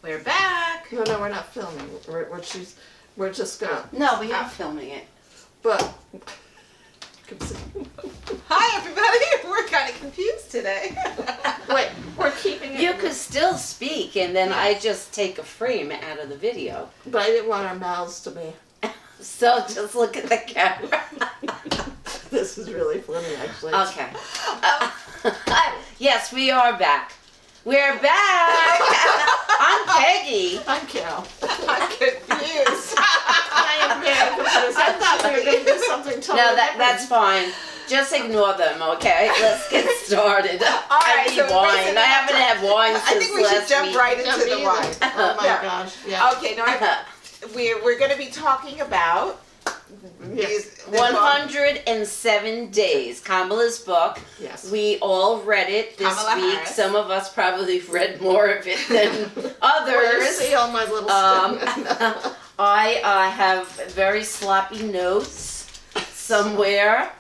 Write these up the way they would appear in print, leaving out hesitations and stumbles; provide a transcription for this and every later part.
We're back. No, we're not filming. We're just gonna. No, we are filming it. But. Hi, everybody. We're kind of confused today. Wait, we're keeping it. You could still speak, and then I just take a frame out of the video. But I didn't want our mouths to be. So just look at the camera. This is really funny, actually. Okay. Yes, we are back. We're back. I'm Peggy. I'm Carol. I'm confused. I am very confused. I thought we were going to do something totally No, different. that's fine. Just ignore them, okay? Let's get started. All right, I need so wine. I haven't had wine since I think we should last jump week. right into the either. wine. Oh my Yeah. gosh. Yeah. Okay, no, we're going to be talking about Yes. 107 Days, Kamala's book. Yes. We all read it this Kamala week. Harris. Some of us probably read more of it than Well, you others. see all my little stuff. I have very sloppy notes somewhere,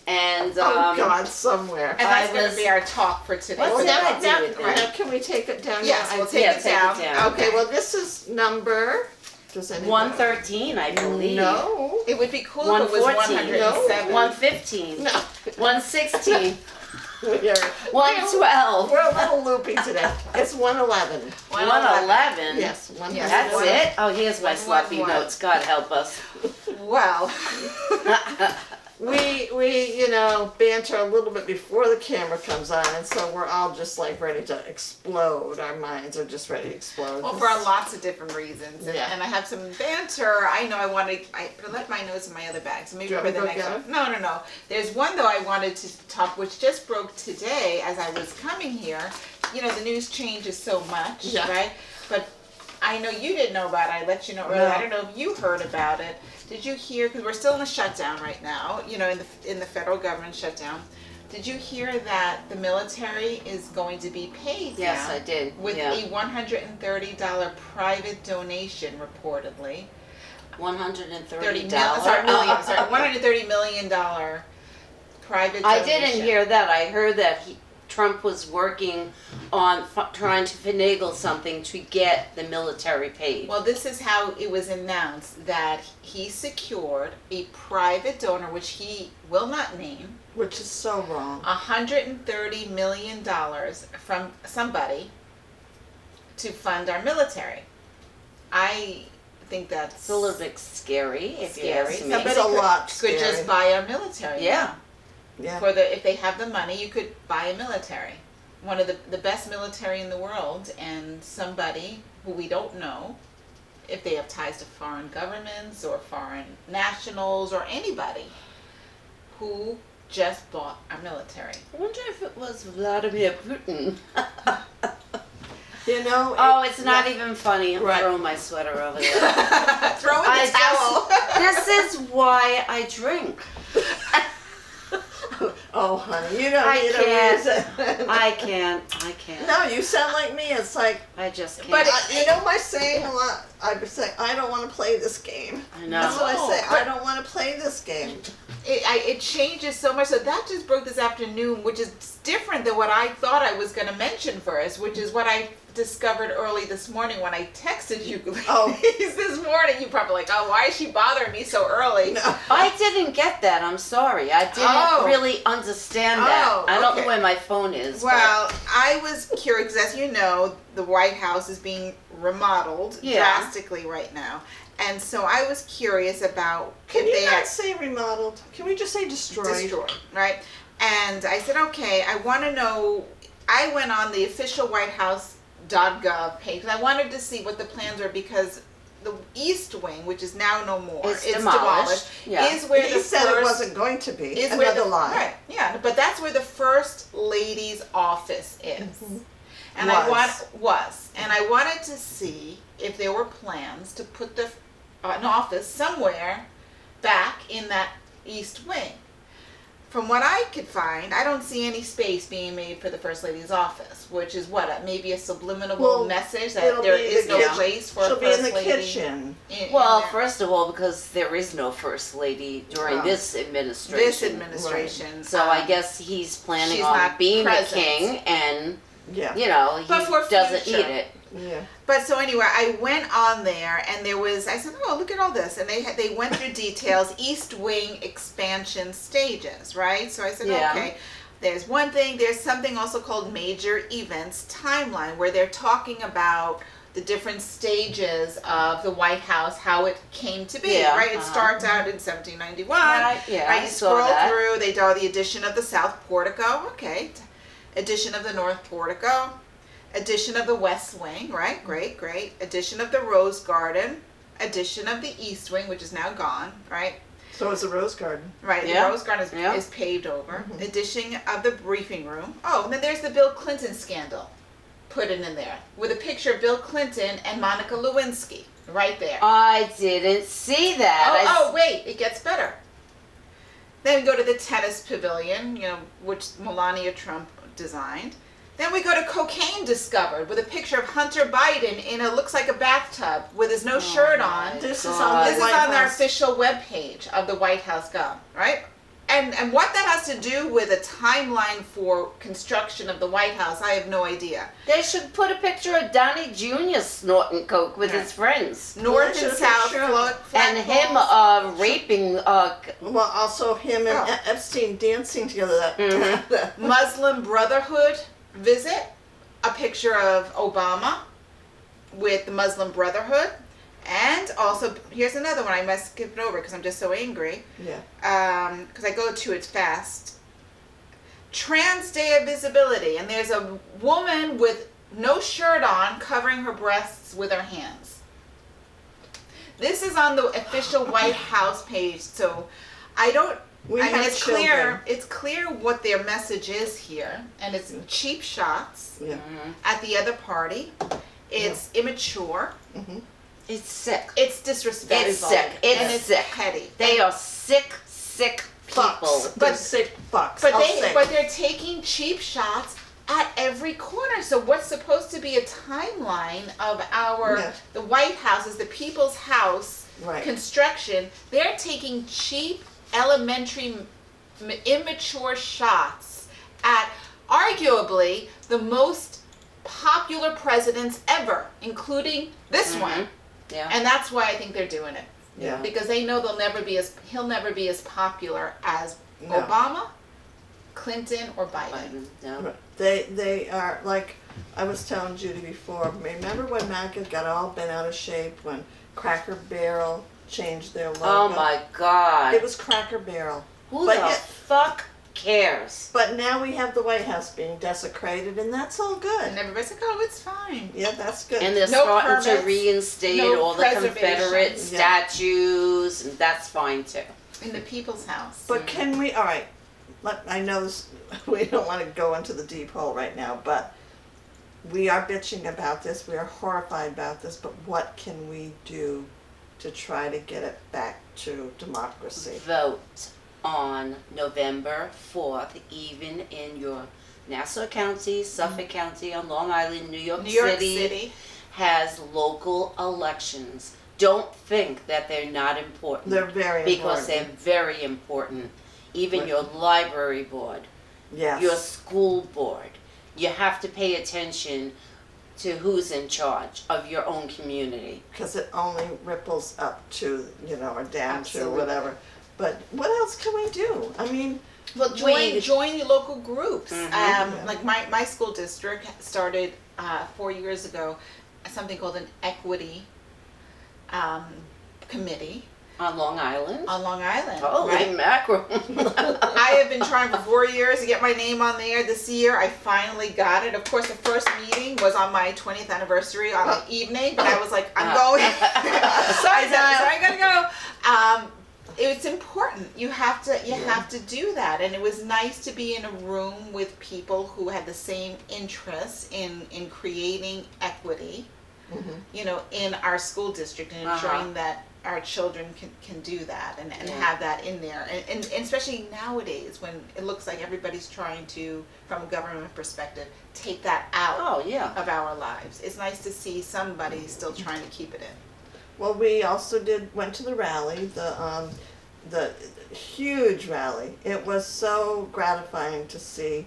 and Oh God, somewhere. And that's I going to was- be our talk for today. What's Well, that now, do with now, it? can we take it down? Yes, now? we'll take it down. Okay, well, this is number. Does anyone? 113, I believe. No. It would be cool if it was 114. 107. 115. No. 116. We're 112. a little loopy today. It's 111. 111. Yes, 111. Yes. That's One- it? Oh, here's my sloppy 111. notes. God help us. Well, We banter a little bit before the camera comes on, and so we're all just like ready to explode. Our minds are just ready to explode. well, for lots of different reasons. Yeah. And I have some banter. I know I left my notes in my other bag, so maybe Do you for want the me to next go one. No. There's one, though, I wanted to talk, which just broke today as I was coming here. You know, the news changes so much, Yeah. right? But I know you didn't know about it. I let you know earlier. No. I don't know if you heard about it. Did you hear, because we're still in a shutdown right now, you know, in the federal government shutdown. Did you hear that the military is going to be paid Yes, now I did. with Yeah. a $130 private donation, reportedly? $130. $130 million private donation. I didn't hear that. I heard that Trump was working on trying to finagle something to get the military paid. Well, this is how it was announced, that he secured a private donor, which he will not name, Which is so wrong. $130 million from somebody to fund our military. I think that's It's a little bit scary, if you scary. ask me. Somebody It's a lot could just scary. buy our military. Yeah. Yeah. If they have the money, you could buy a military. One of the best military in the world, and somebody who we don't know if they have ties to foreign governments or foreign nationals or anybody who just bought our military. I wonder if it was Vladimir Putin. You know. Oh, it's not even funny. I'm Right. throwing my sweater over there. Throw in the towel. This is why I drink. Oh, honey, you don't I need can't. a reason. I can't. No, you sound like me. It's like, I just can't. But you know my saying a lot? I say, I don't want to play this game. I know. That's what I say. No, I don't want to play this game. It changes so much. So that just broke this afternoon, which is different than what I thought I was going to mention first, which is what I discovered early this morning when I texted you Oh. this morning. You probably like, oh, why is she bothering me so early? No. I didn't get that. I'm sorry. I didn't Oh. really understand that. Oh, I don't okay. know where my phone is. Well, I was curious, 'cause as you know, the White House is being remodeled Yeah. drastically right now. And so I was curious about Can if you they not had say remodeled? Can we just say destroyed? destroyed, right? And I said, okay, I want to know. I went on the official WhiteHouse.gov page because I wanted to see what the plans were, because the East Wing, which is now no more, It's demolished. Yeah. is where He the said first it wasn't going to be. is where Another the lie. right, yeah, but that's where the first lady's office is. And I wanted to see if there were plans to put an office somewhere back in that East Wing. from what I could find, I don't see any space being made for the First Lady's office, which is maybe a subliminal message that there is no place for a She'll First be in the Lady. kitchen. Well, first of all, because there is no First Lady during this administration. This administration. Right. So I guess he's planning she's on not being present. the king, and Yeah. you know, he But for doesn't future. need it. Yeah. But so anyway, I went on there and I said, oh, look at all this. And they went through details, East Wing expansion stages, right? So I said, Yeah. okay, there's one thing, there's something also called major events timeline, where they're talking about the different stages of the White House, how it came to be, Yeah, right? It starts out in 1791, Right, yeah, I You saw scroll that. through, they do the addition of the South Portico, okay, addition of the North Portico, addition of the West Wing, right? Great. Addition of the Rose Garden, addition of the East Wing, which is now gone, right? So it's a rose garden. Right, Yeah. the Rose Garden is paved over. Addition of the briefing room. Oh, and then there's the Bill Clinton scandal. Put it in there with a picture of Bill Clinton and Monica Lewinsky right there. I didn't see that. Oh, wait, it gets better. Then we go to the tennis pavilion, which Melania Trump designed. Then we go to cocaine discovered with a picture of Hunter Biden in looks like a bathtub with his no shirt on. This is God. on the This is White on their House. official webpage of the White House Gov, right? And what that has to do with a timeline for construction of the White House, I have no idea. They should put a picture of Donnie Jr. snorting coke with his friends. North Well, and South, sure. And him raping Well, also him and Oh. Epstein dancing together. That, Mhm. that- Muslim Brotherhood visit, a picture of Obama with the Muslim Brotherhood, and also here's another one. I must skip it over because I'm just so angry. yeah. Because I go to it fast. Trans Day of Visibility, and there's a woman with no shirt on covering her breasts with her hands. This is on the official White House page, so I don't. It's children. clear. It's clear what their message is here, and it's cheap shots Yeah. at the other party. It's immature. it's sick. It's disrespectful. It's sick. It's and it's sick. petty. They are sick people. Fucks. They're sick fucks. But I'll say. they're taking cheap shots at every corner. So what's supposed to be a timeline of the White House is the people's house Right. construction. They're taking cheap elementary immature shots at arguably the most popular presidents ever, including this one. Yeah. And that's why I think they're doing it. Yeah. Because they know he'll never be as popular as No. Obama, Clinton, or Biden. No. They are like I was telling Judy before. Remember when MAGA got all bent out of shape when Cracker Barrel changed their logo? Oh my God. It was Cracker Barrel. Who but the yet- fuck cares? But now we have the White House being desecrated, and that's all good. And everybody's like, oh, it's fine. Yeah, that's good. And they're No starting to permits, reinstate no all the preservation. Confederate Yeah. statues, and that's fine too. In the people's house. But can we? All right. I know this. We don't want to go into the deep hole right now, but we are bitching about this. We are horrified about this. But what can we do to try to get it back to democracy? Vote on November 4th, even in your Nassau County, Suffolk County, on Long Island, New York City has local elections. Don't think that they're not important. They're very because important. they're very important. Even Right. your library board, Yes. your school board, you have to pay attention to who's in charge of your own community. Because it only ripples up to, or down Absolutely. to whatever. But what else can we do? I mean, Well, join your local groups. Mhm. Like my school district started 4 years ago something called an equity committee On Long Island? on Long Island. Holy right? mackerel. I have been trying for 4 years to get my name on there. This year, I finally got it. Of course, the first meeting was on my 20th anniversary on the evening, but I was like, I'm going. So I gotta go. It's important. You have to do that, and it was nice to be in a room with people who had the same interests in creating equity, in our school district and ensuring that our children can do that and Yeah. have that in there. And especially nowadays when it looks like everybody's trying to, from a government perspective, take that out Oh, yeah. of our lives. It's nice to see somebody still trying to keep it in. Well, we also went to the rally, the huge rally. It was so gratifying to see.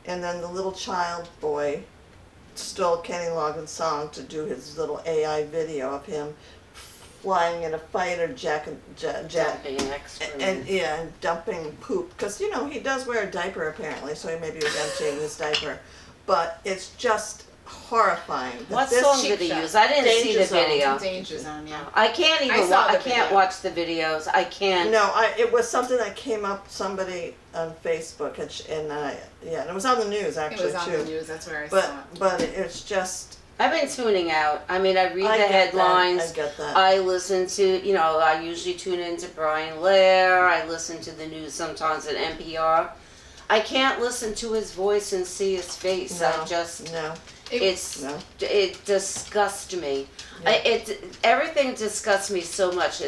And then the little child boy stole Kenny Loggins' song to do his little AI video of him flying in a fighter jet, Dumping excrement. and dumping poop, because he does wear a diaper apparently, so he maybe was emptying his diaper, but it's just horrifying. that What this song cheap did he shot. use? I didn't see Danger the Zone. video. Danger Zone, yeah. I can't even. I saw the I can't video. watch the videos. I can't. No, it was something that came up somebody on Facebook, and it was on the news It actually was on too. the news, that's where I saw it. But it's just. I've been tuning out. I mean, I read I the get headlines. That. I get that. I listen to, I usually tune into Brian Lair. I listen to the news sometimes at NPR. I can't listen to his voice and see his face. No. It disgusts me. Yeah. Everything disgusts me so much.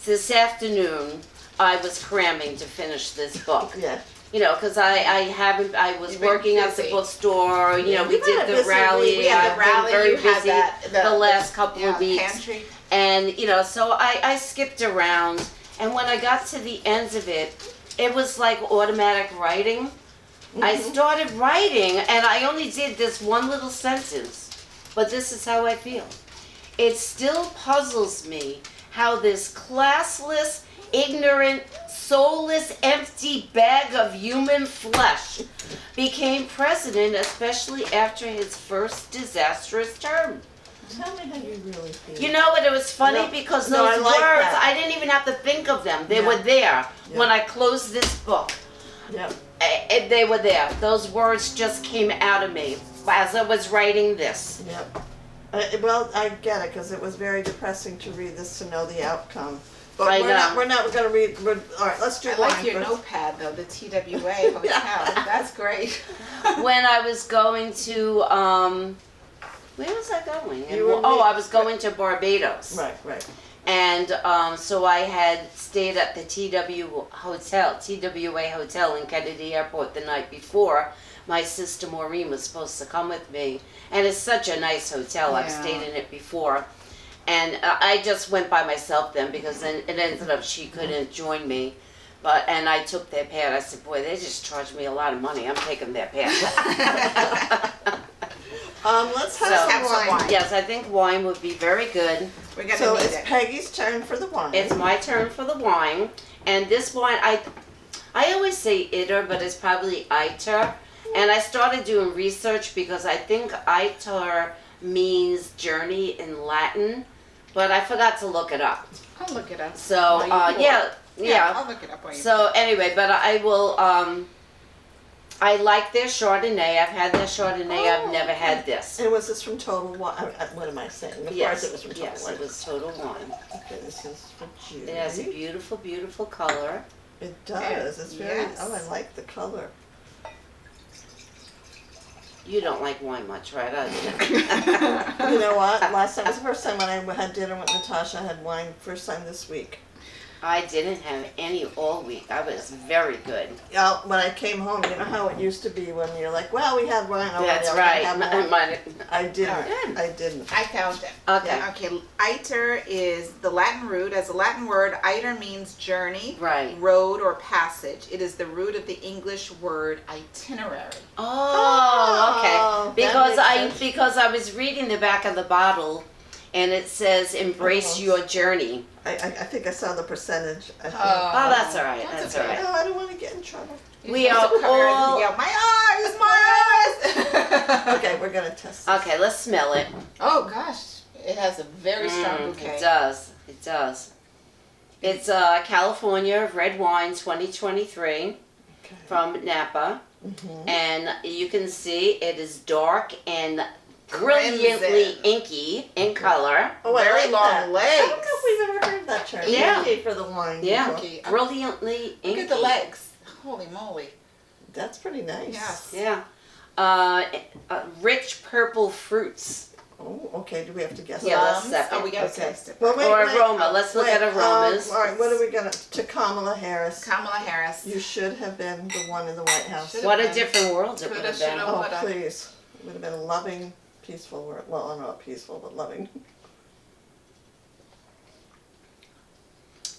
This afternoon, I was cramming to finish this book. Yeah. Because I was You've been working at the busy. bookstore, we You've had did a the busy rally. week. We had I've the rally, been very you had busy that, the last couple of weeks. Pantry. And, so I skipped around, and when I got to the ends of it, it was like automatic writing. I started writing, and I only did this one little sentence, but this is how I feel. It still puzzles me how this classless, ignorant, soulless, empty bag of human flesh became president, especially after his first disastrous term. Tell me how you really feel. You know what? It was funny No, because no, those I like words, that. I didn't even have to think of them. They Yeah. were there Yeah. when I closed this book. Yep. They were there. Those words just came out of me as I was writing this. Yep. Well, I get it because it was very depressing to read this to know the outcome. But I we're know. not going to read. All right, let's do I wine like your first. notepad though, the TWA hotel. That's great. When I was going to, where was I going? I was going to Barbados. Right. And so I had stayed at the TWA hotel in Kennedy Airport the night before. My sister Maureen was supposed to come with me. And it's such a nice hotel. I've Yeah. stayed in it before. And I just went by myself then because then it ended up she couldn't join me. And I took their pad. I said, boy, they just charged me a lot of money. I'm taking their pad. Let's have some wine. Yes, I think wine would be very good. We're gonna So need it's it. Peggy's turn for the wine. It's my turn for the wine. And this wine, I always say iter, but it's probably iter. And I started doing research because I think iter means journey in Latin, but I forgot to look it up. I'll look it up. So, while you pour. yeah. I'll look it up while you So anyway, but I will, I like their Chardonnay. I've had their Chardonnay. I've never had this. And was this from Total Wine? What am I saying? Of course it was from Total Yes, Wine. it was Total Wine. Okay, this is for Judy. It has a beautiful, beautiful color. It does. It's very. Yes. Oh, I like the color. You don't like wine much, right? You know what? Last time was the first time when I had dinner with Natasha. I had wine first time this week. I didn't have any all week. I was very good. When I came home, you know how it used to be when you're like, well, we had wine already. That's I right. have more. I didn't. Alright. I didn't. I found it. Okay. Yeah, okay. Iter is the Latin root. As a Latin word, iter means journey, Right. road, or passage. It is the root of the English word itinerary. Oh, Oh, okay. that makes sense. Because I was reading the back of the bottle, and it says embrace Oh. your journey. I think I saw the percentage. I think. Oh, that's all right. That's That's okay. all right. No, I don't want to get in trouble. You're We supposed to are cover all- everything. Yeah, my eyes. Okay, we're gonna test this. Okay, let's smell it. Oh gosh, it has a very strong bouquet. It does. It does. It's California Red Wine 2023 Okay. from Napa. Mhm. And you can see it is dark and brilliantly Crimson. inky in color. Oh, I Very like long that. legs. I don't know if we've ever heard that term. Yeah. Inky for the wine. Yeah, before. Inky. brilliantly inky. Look at the legs. Holy moly. That's pretty nice. Yes. Yeah. Rich purple fruits. Oh, okay, do we have to guess? Yeah, let's Plums? second. Oh, we gotta Okay. taste it. Well, wait, Or wait, aroma. Let's look at aromas. All right, what are we gonna, to Kamala Harris? Kamala Harris. You should have been the one in the White House. Should've What a been. different world it would Coulda, have been. shoulda, Oh, woulda. please. It would have been a loving, peaceful world. Well, I don't know about peaceful, but loving.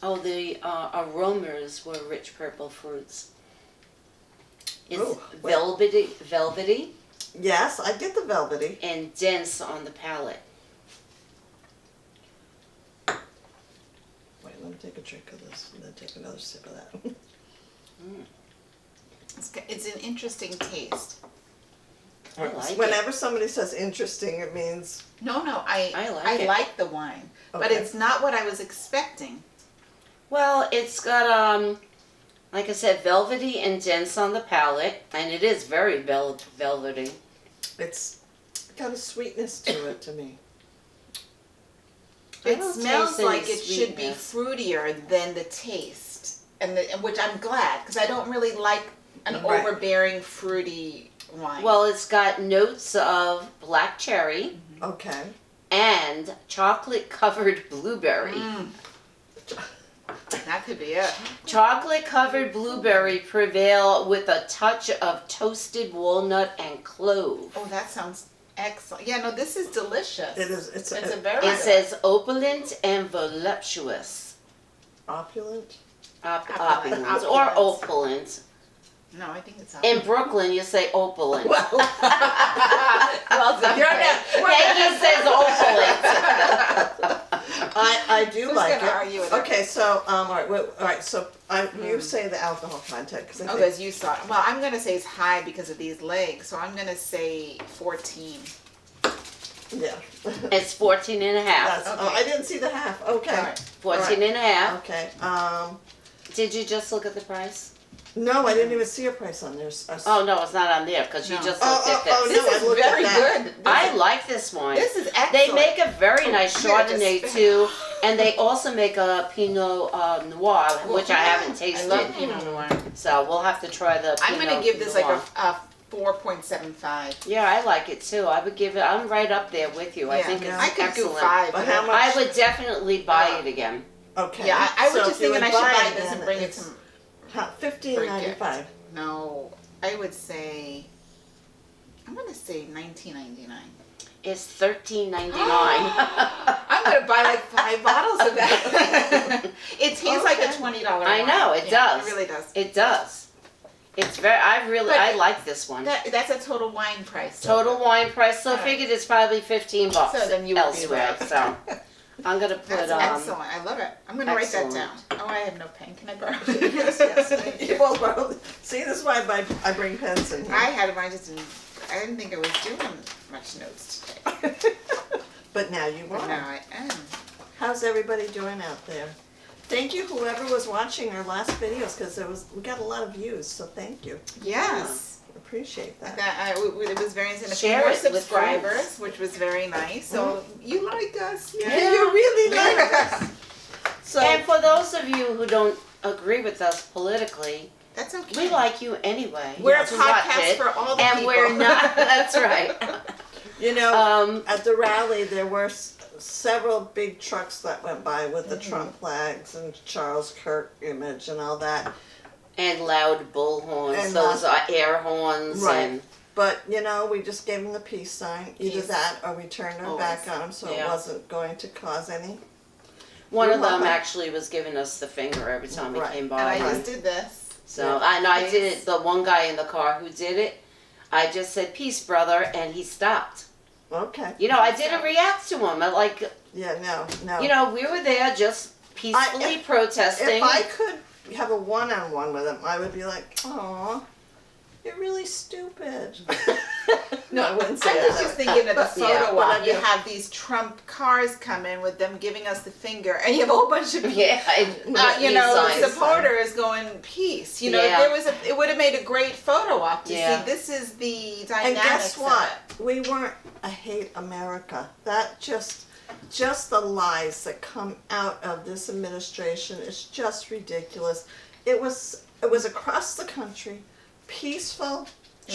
Oh, the aromas were rich purple fruits. It's Ooh, wait. velvety Yes, I get the velvety. and dense on the palate. Wait, let me take a drink of this and then take another sip of that. It's an interesting taste. I like Whenever somebody says interesting, it means No, I like it. like the wine, but Okay. it's not what I was expecting. Well, it's got, like I said, velvety and dense on the palate, and it is very velvety. it's got a sweetness to it to me. I It don't smells taste any like it should be sweetness. fruitier than the taste, and which I'm glad because I don't really like an Right. overbearing fruity wine. Well, it's got notes of black cherry Okay. and chocolate-covered blueberry. That could be it. Chocolate-covered blueberry prevail with a touch of toasted walnut and clove. Oh, that sounds excellent. Yeah, no, this is delicious. It is. It's It's a very It says opulent and voluptuous. opulent. Opulent. Opulent. Or opulent. No, I think it's In Brooklyn, you say opulent. well done. Peggy says opulent. I do Who's like gonna it. argue with her? Okay, so all right, all right. So you say the alcohol content because I Oh, think as you saw it. Well, I'm gonna say it's high because of these legs, so I'm gonna say 14. yeah. It's 14 and a half. That's, Okay. I didn't see the half. Okay. All right. 14 and a half. Okay. Did you just look at the price? No, I didn't even see a price on there. Oh, no, it's not on there because you No. just looked at this. Oh, This no, I is looked at very that. good. I like this wine. This is excellent. They make a very nice here, just Chardonnay spin it. too, and they also make a Pinot Noir, which I haven't I tasted. love Pinot Noir. So we'll have to try the I'm Pinot gonna give this like Noir. a 4.75. Yeah, I like it too. I would give it. I'm right up there with you. I Yeah, think it's I could excellent. do 5. But but how much- I would definitely buy it again. Okay. Yeah, I was So just if you thinking I would should buy it, this then and bring it it's to. $15.95. No, I would say. I'm gonna say 19.99. It's $13.99. I'm gonna buy like 5 bottles of that. It tastes like a Okay. $20 I wine. know, it Yeah, does. It really does. It does. It's very. But I like this one. That's a total wine price. Total wine price. So I Alright. figued it's probably $15 So then you would be elsewhere. right. So I'm gonna put That's excellent. I love it. I'm gonna write that excellent. down. Oh, I have no pen. Can I borrow it? Yes, yes. Thank you. Well, see, this is why I bring pens in here. I had mine just didn't. I didn't think I was doing much notes today. But now you But are. now I am. How's everybody doing out there? Thank you, whoever was watching our last videos, because we got a lot of views. So thank you. Yes. Appreciate I that. thought it was very nice. And a few Share more it with subscribers, friends. which was very nice. So you like us. Yeah, you really like us. So And for those of you who don't agree with us politically, That's okay. we like you anyway. We're a to watch podcast it, for all the and people. we're not. That's right. you know, Um, at the rally there were several big trucks that went by with the Trump flags and Charles Kirk image and all that. and loud bull horns. And those are air horns. Right. And But you know, we just gave them the peace sign. Either Peace. that, or we turned our back Always. on them, so it Yeah. wasn't going to cause any. one You're of them welcome. actually was giving us the finger every time he Right. came And by. I just did this. So Yeah. I know I did Thanks. it. The one guy in the car who did it, I just said peace, brother, and he stopped. Okay. You know, I didn't react to him. I like, Yeah. No. you know, we were there just peacefully protesting. If I could have a one-on-one with him, I would be like, "Aw, you're really stupid." No, I wouldn't say I that. was just thinking of the Yeah, photo but op. I You do. have these Trump cars come in with them giving us the finger, and you have a whole bunch of yeah, you know, signs. supporters going peace. You know, Yeah. there was it would have made a great photo op to Yeah. see. This is the And dynamics. guess what? Of We weren't. I hate America. That just the lies that come out of this administration is just ridiculous. It was across the country, peaceful,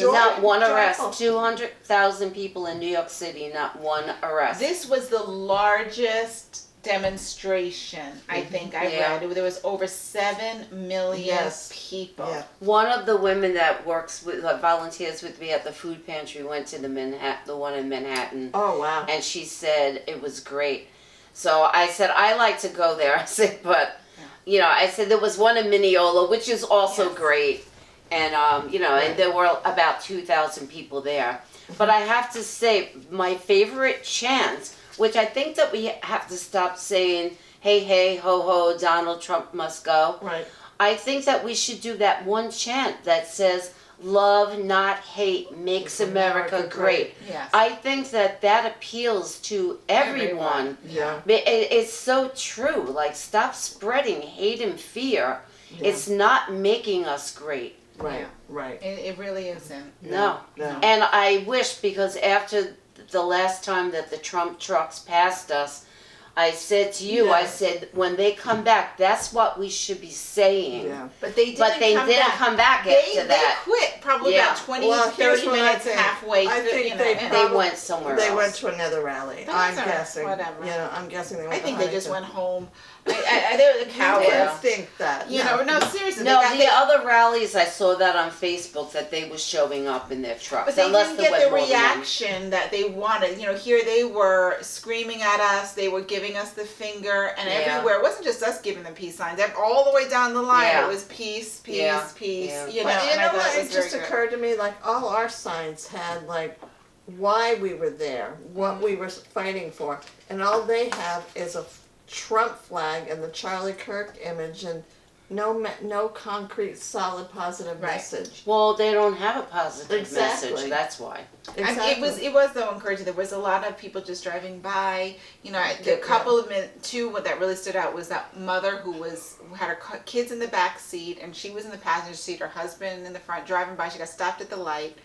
Not one arrest. joyful. 200,000 people in New York City, not one arrest. This was the largest demonstration, I think I Yeah. read. There was over 7 million Yes. people. Yeah. One of the women that works with, volunteers with me at the food pantry, went to the one in Manhattan, Oh, wow. and she said it was great. So I said, I like to go there. I said, but, you know, I said there was one in Mineola, which is also Yes. great. And, you know, and there were about 2,000 people there. But I have to say, my favorite chant, which I think that we have to stop saying, hey, hey, ho, ho, Donald Trump must go. Right. I think that we should do that one chant that says, love, not hate, makes America great. Yes. I think that that appeals to everyone. Yeah. It's so true. Like, stop spreading hate and fear. Yeah. It's not making us great. Right. Yeah. Right. It really isn't. No. No. And I wish, because after the last time that the Trump trucks passed us, I said to you, Yeah. I said, when they come back, that's what we should be saying. Yeah. But they didn't come back They after that. quit probably Yeah. about 20, Well, here's 30 what I minutes think. halfway I through. think you know, they and They went somewhere They else. went to another rally. That's I'm all right. guessing. Whatever. You know, I'm guessing they went I to think they just Huntington. went home. They were the cowards. I would think that. You know, no, seriously. No, they got, the other rallies, I saw that on Facebook, that they were showing up in their trucks. but they unless didn't there get the was more than one. reaction that they wanted. You know, here they were screaming at us. They were giving us the finger, and Yeah. everywhere. It wasn't just us giving them peace signs. All the way down the line, Yeah. it was peace, peace, Yeah. peace. Yeah. You know, But you and I know thought what? it It was just very good. occurred to me, like, all our signs had, like, why we were there, what we were fighting for, and all they have is a Trump flag and the Charlie Kirk image, and no concrete, solid, positive Right. message. Well, they don't have a positive Exactly. message, that's why. It was though encouraging. There was a lot of people just driving by. You know, the Yeah. couple of two what that really stood out was that mother who had her kids in the back seat and she was in the passenger seat. Her husband in the front driving by. She got stopped at the light,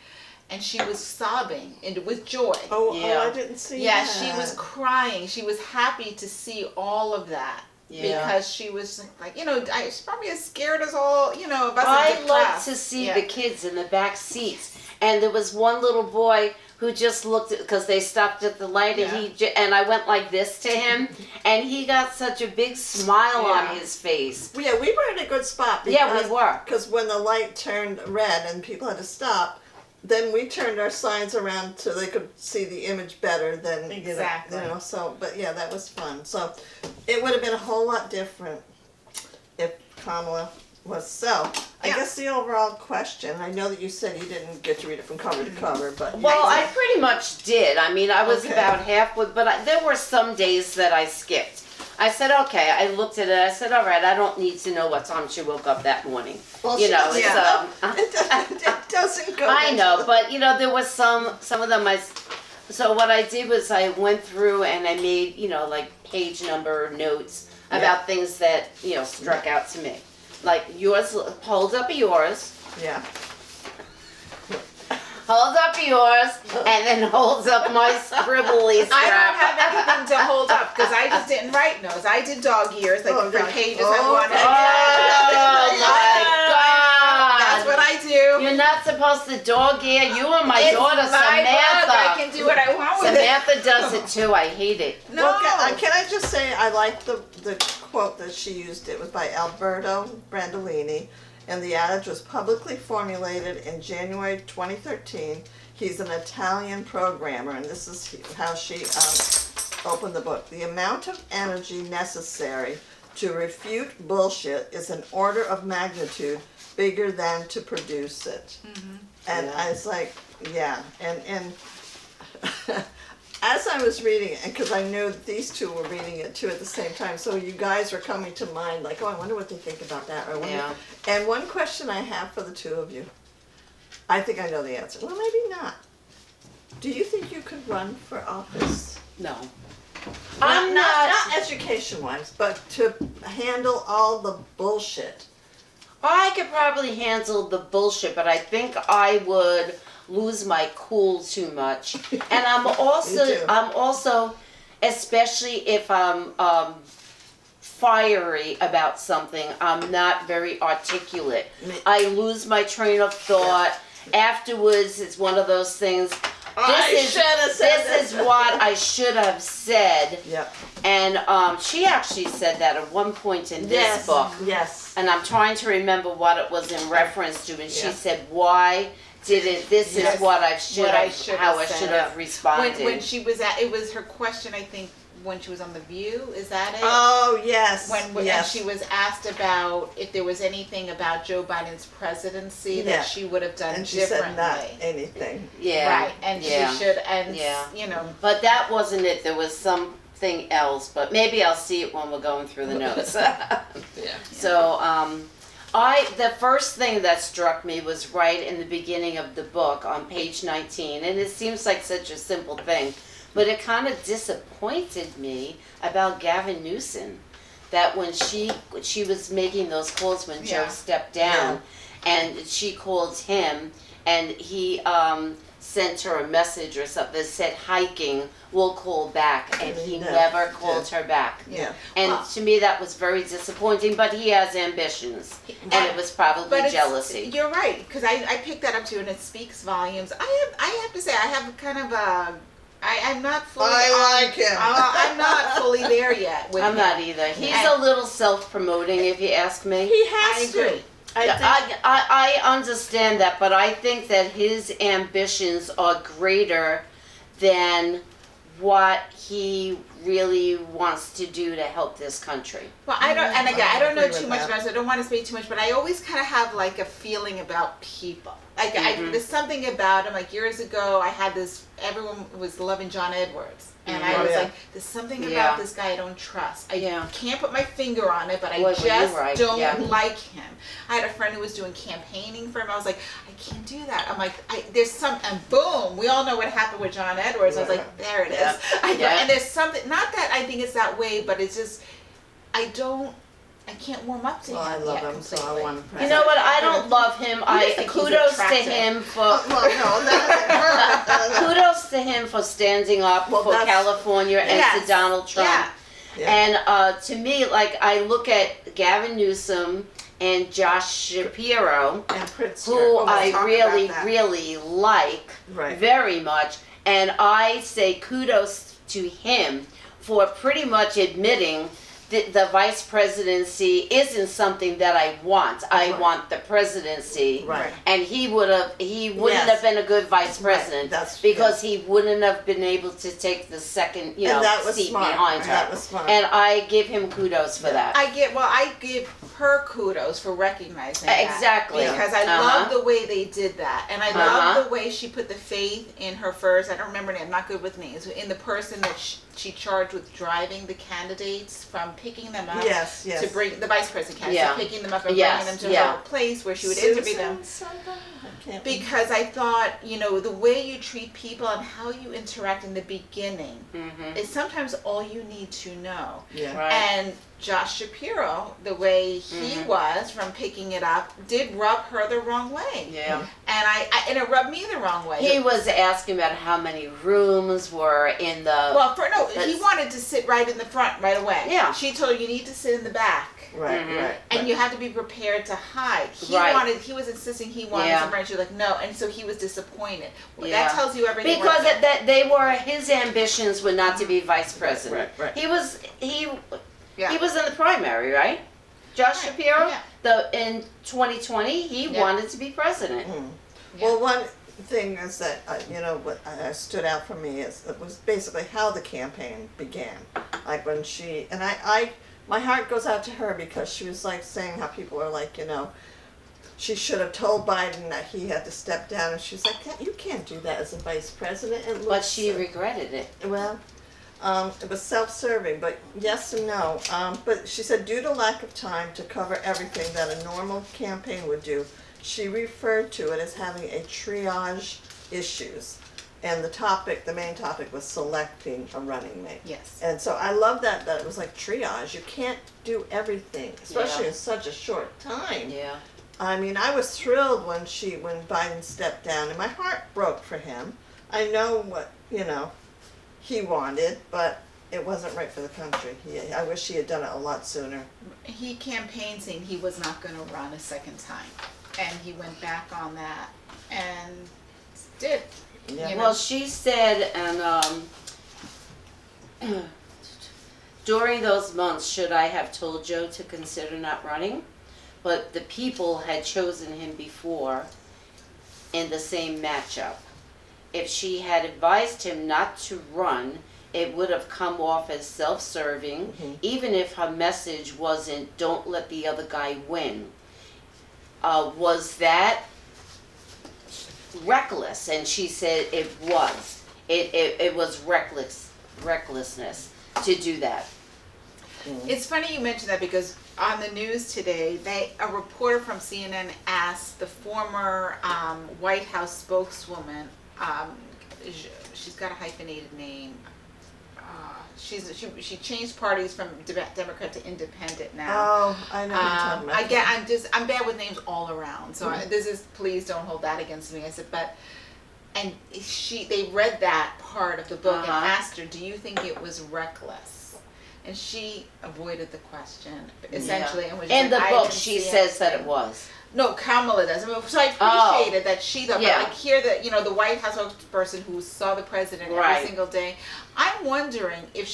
and she was sobbing with joy. Oh, Yeah. I didn't see Yeah, that. she was crying. She was happy to see all of that. Yeah. Because she was like, you know, she's probably as scared as all, you know, of us. I and like depressed. to see Yeah. the kids in the back seats. And there was one little boy who just looked at, because they stopped at the light, and and I went like this to him, and he got such a big smile on Yeah. his face. Yeah, we were in a good spot. Yeah, we were. Because when the light turned red and people had to stop, then we turned our signs around so they could see the image better than Exactly. you know. So, but yeah, that was fun. So, it would have been a whole lot different if Kamala was so. I Yeah. guess the overall question. I know that you said you didn't get to read it from cover to cover, but Well, I pretty much did. I mean, I was Okay. about halfway, but there were some days that I skipped. I said, okay, I looked at it, I said, all right, I don't need to know what time she woke up that morning. well, You she know, doesn't- it's, it doesn't go. I into know, the- but you know, there was some of them so what I did was I went through and I made, you know, like page number notes about things that, you know, struck out to me. Like yours, hold up yours, yeah. hold up yours, and then holds up my scribbly I don't scrap. have anything to hold up because I just didn't write notes. I did dog ears, like Oh, for yeah. pages Oh, I wanted. Oh my God! That's what I do. You're not supposed to dog ear. You and my It's daughter my book. I Samantha. can do what I want with it. Samantha does it too. I hate it. No. Well, can I just say I like the quote that she used. It was by Alberto Brandolini, and the adage was publicly formulated in January 2013. He's an Italian programmer, and this is how she opened the book. The amount of energy necessary to refute bullshit is an order of magnitude bigger than to produce it. And Yeah. I was like, yeah, and as I was reading it, because I knew that these two were reading it too at the same time, so you guys were coming to mind, like, oh, I wonder what they think about that. Or I wonder. Yeah. And one question I have for the two of you, I think I know the answer. Well, maybe not. Do you think you could run for office? No. Not education-wise, but to handle all the bullshit. I could probably handle the bullshit, but I think I would lose my cool too much. And I'm also, especially if I'm fiery about something, I'm not very articulate. I lose my train of thought, afterwards, it's one of those things. This is what I should have said. Yep. And she actually said that at one point in this book. Yes. And I'm trying to remember what it was in reference to. And she Yeah. said, "Why did it? This Yes. is what I should How I should have responded." When she was it was her question, I think, when she was on The View. Is that it? Oh, yes. And yes. she was asked about if there was anything about Joe Biden's presidency that she would have done and she differently. said not anything. Yeah. Right, and yeah. she should, and Yeah. you know. But that wasn't it. There was something else. But maybe I'll see it when we're going through the notes. Yeah. So, the first thing that struck me was right in the beginning of the book on page 19, and it seems like such a simple thing, but it kind of disappointed me about Gavin Newsom, that when she was making those calls when Joe stepped down, and she called him, and he sent her a message or something that said hiking, we'll call back, and he never called her back. Yeah. And to me that was very disappointing, but he has ambitions, and it was probably jealousy. You're right, because I picked that up too, and it speaks volumes. I have to say, I have kind of a, I'm not fully. I like him. I'm not fully there yet. With I'm him. not either. He's a little self-promoting, if you ask me. He has I agree. I understand that, but I think that his ambitions are greater than what he really wants to do to help this country. Well, I don't, and again, I don't know agree too with much that. about it, so I don't want to say too much, but I always kind of have like a feeling about people. Like, there's something about him, like years ago, I had this, everyone was loving John Edwards. And I was like, there's something about this guy I don't trust. I can't put my finger on it, but I just don't like him. I had a friend who was doing campaigning for him. I was like, I can't do that. I'm like, there's some, and boom, we all know what happened with John Edwards. I was like, there it is. And there's something, not that I think it's that way, but it's just, I can't warm up to him. I love him, completely. so I want to. You know what? I don't love him. Kudos to attractive. him for Well, no, that's kudos to him for standing up for California and to Donald Trump. And to me, like, I look at Gavin Newsom and Josh Shapiro, and Pritzker, who I really like very much, and I say kudos to him for pretty much admitting the vice presidency isn't something that I want. I want the presidency. Right. And he wouldn't have been a good vice president because he wouldn't have been able to take the second, seat behind her. That was smart. And I give him kudos for that. I give her kudos for recognizing that. Exactly. Because I love the way they did that. And I love the way she put the faith in her first, I don't remember her name, I'm not good with names, in the person that she charged with driving the candidates from picking them up to bring the vice president candidates, so picking them up and bringing them to her place where she would interview them. Because I thought, the way you treat people and how you interact in the beginning is sometimes all you need to know. Yeah. Right. And Josh Shapiro, the way he was from picking it up, did rub her the wrong way. Yeah. And it rubbed me the wrong way. He was asking about how many rooms were in the... he wanted to sit right in the front right away. Yeah. She told her, you need to sit in the back. Right. And you have to be prepared to hide. He was insisting he wanted some right. She was like, no. And so he was disappointed. Well, that tells you everything. Because his ambitions were not to be vice president. Right. He was in the primary, right? Josh Shapiro? Yeah. In 2020, he wanted to be president. Yeah. Well, one thing is that, what stood out for me is it was basically how the campaign began. Like when she, and my heart goes out to her because she was like saying how people are like, she should have told Biden that he had to step down, and she's like, you can't do that as a vice president. But she regretted it. Well, it was self-serving, but yes and no. But she said due to lack of time to cover everything that a normal campaign would do, she referred to it as having a triage issues. And the main topic was selecting a running mate. Yes. And so I love that it was like triage. You can't do everything, especially in such a short time. Yeah. I mean, I was thrilled when Biden stepped down, and my heart broke for him. I know what, he wanted, but it wasn't right for the country. I wish he had done it a lot sooner. He campaigned saying he was not going to run a second time. and he went back on that and did. Yeah. You know? Well, she said, and during those months, should I have told Joe to consider not running? But the people had chosen him before in the same matchup. If she had advised him not to run, it would have come off as self-serving, even if her message wasn't, don't let the other guy win. Was that reckless? And she said it was. It was recklessness to do that. It's funny you mentioned that because on the news today, a reporter from CNN asked the former White House spokeswoman, she's got a hyphenated name. She changed parties from Democrat to Independent now. Oh, I know what you're talking about. I'm bad with names all around. So please don't hold that against me. I said, and they read that part of the book and asked her, do you think it was reckless? And she avoided the question, essentially. And was in the like, book, she says that it was. No, Kamala does. So I appreciated that she thought, but like here, the White House person who saw the president every single day. I'm wondering if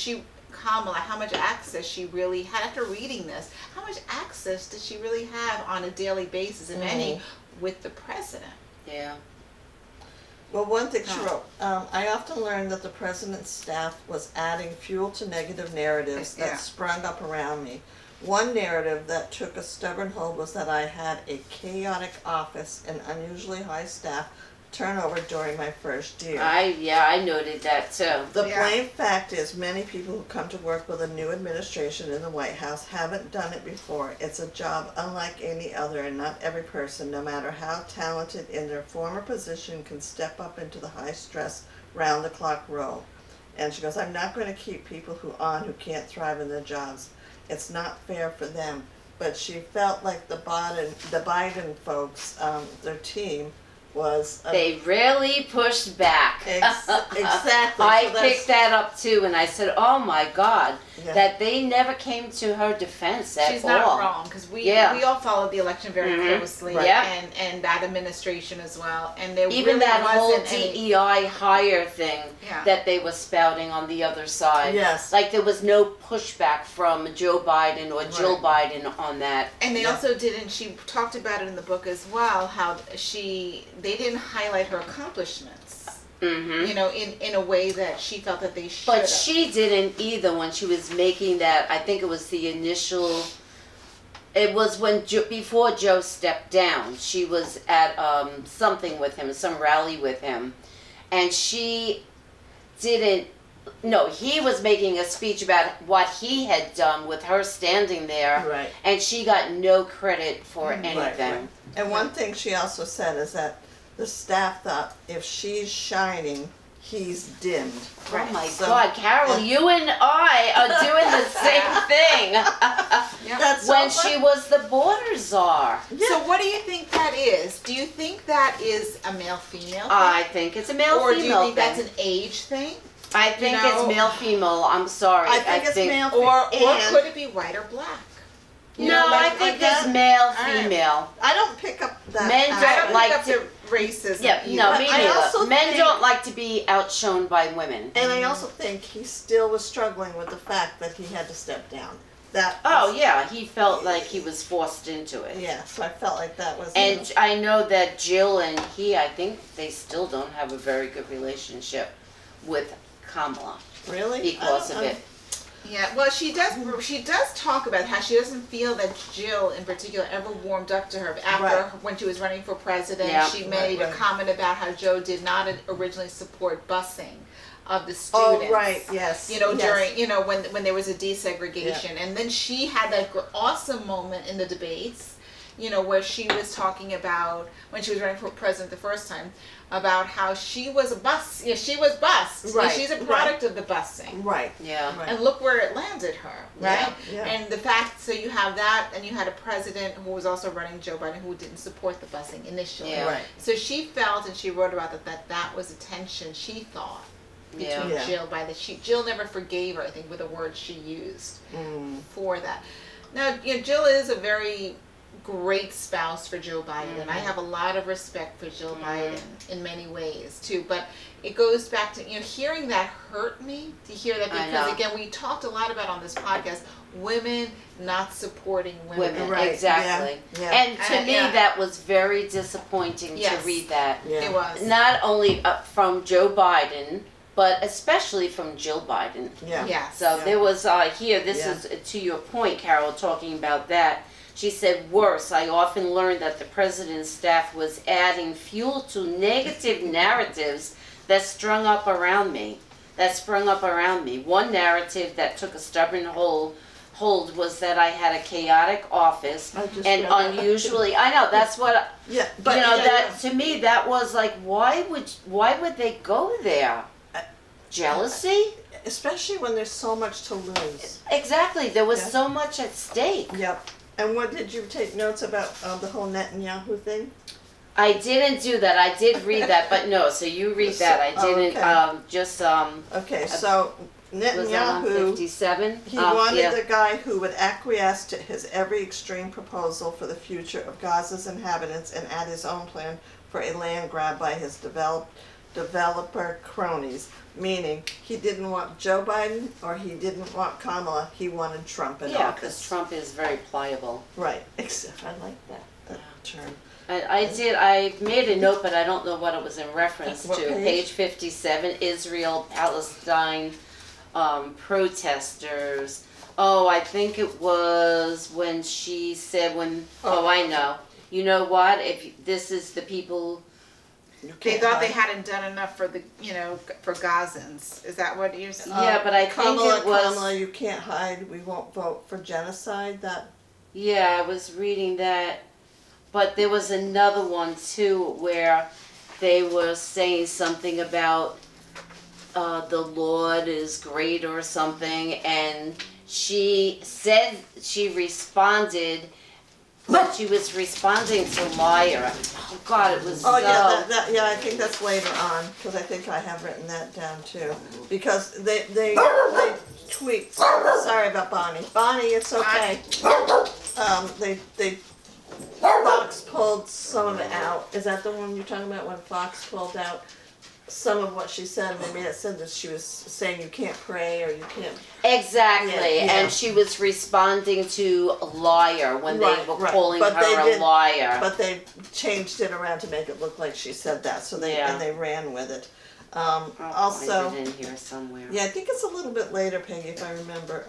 Kamala, how much access she really had after reading this. How much access does she really have on a daily basis, if any, with the president? Yeah. Well, one thing she wrote, I often learned that the president's staff was adding fuel to negative narratives that sprung up around me. One narrative that took a stubborn hold was that I had a chaotic office and unusually high staff turnover during my first year. I noted that too. The plain fact is many people who come to work with a new administration in the White House haven't done it before. It's a job unlike any other, and not every person, no matter how talented in their former position, can step up into the high-stress, round-the-clock role. And she goes, I'm not going to keep people who can't thrive in their jobs. It's not fair for them. But she felt like the Biden folks, their team, was they really pushed back. Exactly. I picked that up too, and I said, "Oh my God, that they never came to her defense at all." She's not wrong because we all followed the election very closely, and that administration as well. And there even really that whole wasn't any DEI hire thing that they were spouting on the other side. Yes, like there was no pushback from Joe Biden or Jill Biden on that. And they also didn't. She talked about it in the book as well. How they didn't highlight her accomplishments, you know, in a way that she felt that they should. But she didn't either when she was making that. I think it was the initial. It was before Joe stepped down. She was at something with him, some rally with him, and she didn't. No, he was making a speech about what he had done with her standing there, and she got no credit for anything. And one thing she also said is that the staff thought if she's shining, he's dimmed. Oh my God, Carol, you and I are doing the same thing. That's when so she was the border czar. So what do you think that is? Do you think that is a male-female thing? I think it's a male-female Or thing. do you think that's an age thing? I think it's male-female. I'm sorry. I think it's male. Or could it be white or black? I think it's male-female. I don't pick up that. Men don't like the racism. Yeah, no, me neither. Men think, don't like to be outshone by women. And I also think he still was struggling with the fact that he had to step down. He felt like he was forced into it. Yeah, so I felt like that was. And I know that Jill and he, I think they still don't have a very good relationship with Kamala. Really? Because of it. Yeah, well, she does talk about how she doesn't feel that Jill, in particular, ever warmed up to her after when she was running for president. Yeah. She made a comment about how Joe did not originally support busing of the students. Oh, right, yes. You know, during, you know, when there was a desegregation. And then she had that awesome moment in the debates, you know, where she was talking about, when she was running for president the first time, about how she was a bus. Yeah, she was bused. Right. She's a product of the busing. Right. Yeah. And look where it landed her, right? Yeah. And the fact, so you have that, and you had a president who was also running, Joe Biden, who didn't support the busing initially. Yeah. Right. So she felt, and she wrote about that was a tension she thought between Jill. Jill never forgave her, I think, with the words she used for that. Now, you know, Jill is a very great spouse for Joe Biden. Mm-hmm. I have a lot of respect for Joe Biden in many ways too. But it goes back to, hearing that hurt me to hear that, because again, we talked a lot about on this podcast women not supporting women. Right. Exactly. Yeah. And to me, yeah. that was very disappointing Yes. to read that. Yeah. It was. Not only from Joe Biden, but especially from Jill Biden. Yeah. Yes. So Yeah. there was here. This Yeah. is to your point, Carol, talking about that. She said, worse, I often learned that the president's staff was adding fuel to negative narratives that sprung up around me. One narrative that took a stubborn hold was that I had a chaotic office I just and read that. unusually, I know, that's what, Yeah, but that to me, that was like, why would they go there? Jealousy? especially when there's so much to lose. Exactly, there was Yeah. so much at stake. Yep. And what did you take notes about the whole Netanyahu thing? I didn't do that. I did read that, but no. So you read that. I didn't. Okay. Okay, so Was that on Netanyahu, 57? he wanted yeah. the guy who would acquiesce to his every extreme proposal for the future of Gaza's inhabitants and add his own plan for a land grab by his developer cronies. Meaning, he didn't want Joe Biden or he didn't want Kamala. He wanted Trump in Yeah, office. because Trump is very pliable. Right. Except I like that term. I made a note, but I don't know what it was in reference What to. page? Page 57, Israel, Palestine protesters. Oh, I think it was when she said I know. You know what? If this is the people. They thought they hadn't done enough for for Gazans. Is that what you're saying? Yeah, but I think Kamala, it was. Kamala, you can't hide. We won't vote for genocide. That. Yeah, I was reading that. But there was another one too where they were saying something about the Lord is great or something, and she said she responded, but she was responding to liar. Oh God, it was Oh so. yeah, I think that's later on because I think I have written that down too. Because they tweet. Sorry about Bonnie. Bonnie, it's okay. They Fox pulled some of it out. Is that the one you're talking about when Fox pulled out some of what she said? And they made it said that she was saying you can't pray or you can't. Exactly, Yeah. and she was responding to a liar when they were Right. calling But they her a did- liar. But they changed it around to make it look like she said that. So they ran with it. I'll Also, find it in here somewhere. yeah, I think it's a little bit later, Peggy, if I remember.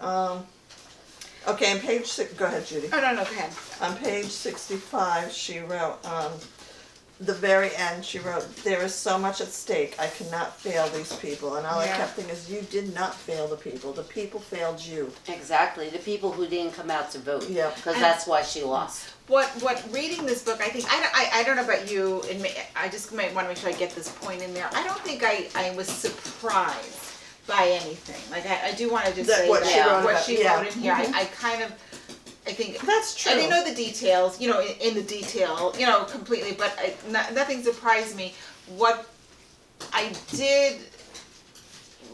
Okay, on page 6, go ahead, Judy. Oh, no, go ahead. On page 65, she wrote, the very end, she wrote, there is so much at stake, I cannot fail these people. And all I Yeah. kept thinking is, you did not fail the people failed you. Exactly, the people who didn't come out to vote. Yeah. Because that's why she lost. What reading this book, I think, I don't know about you, and I just might want to make sure I get this point in there. I don't think I was surprised by anything. Like, I do want to just That say what that she wrote what about- she yeah. wrote in here, I think That's true. I didn't know the details, in the detail, completely, but nothing surprised me. What I did,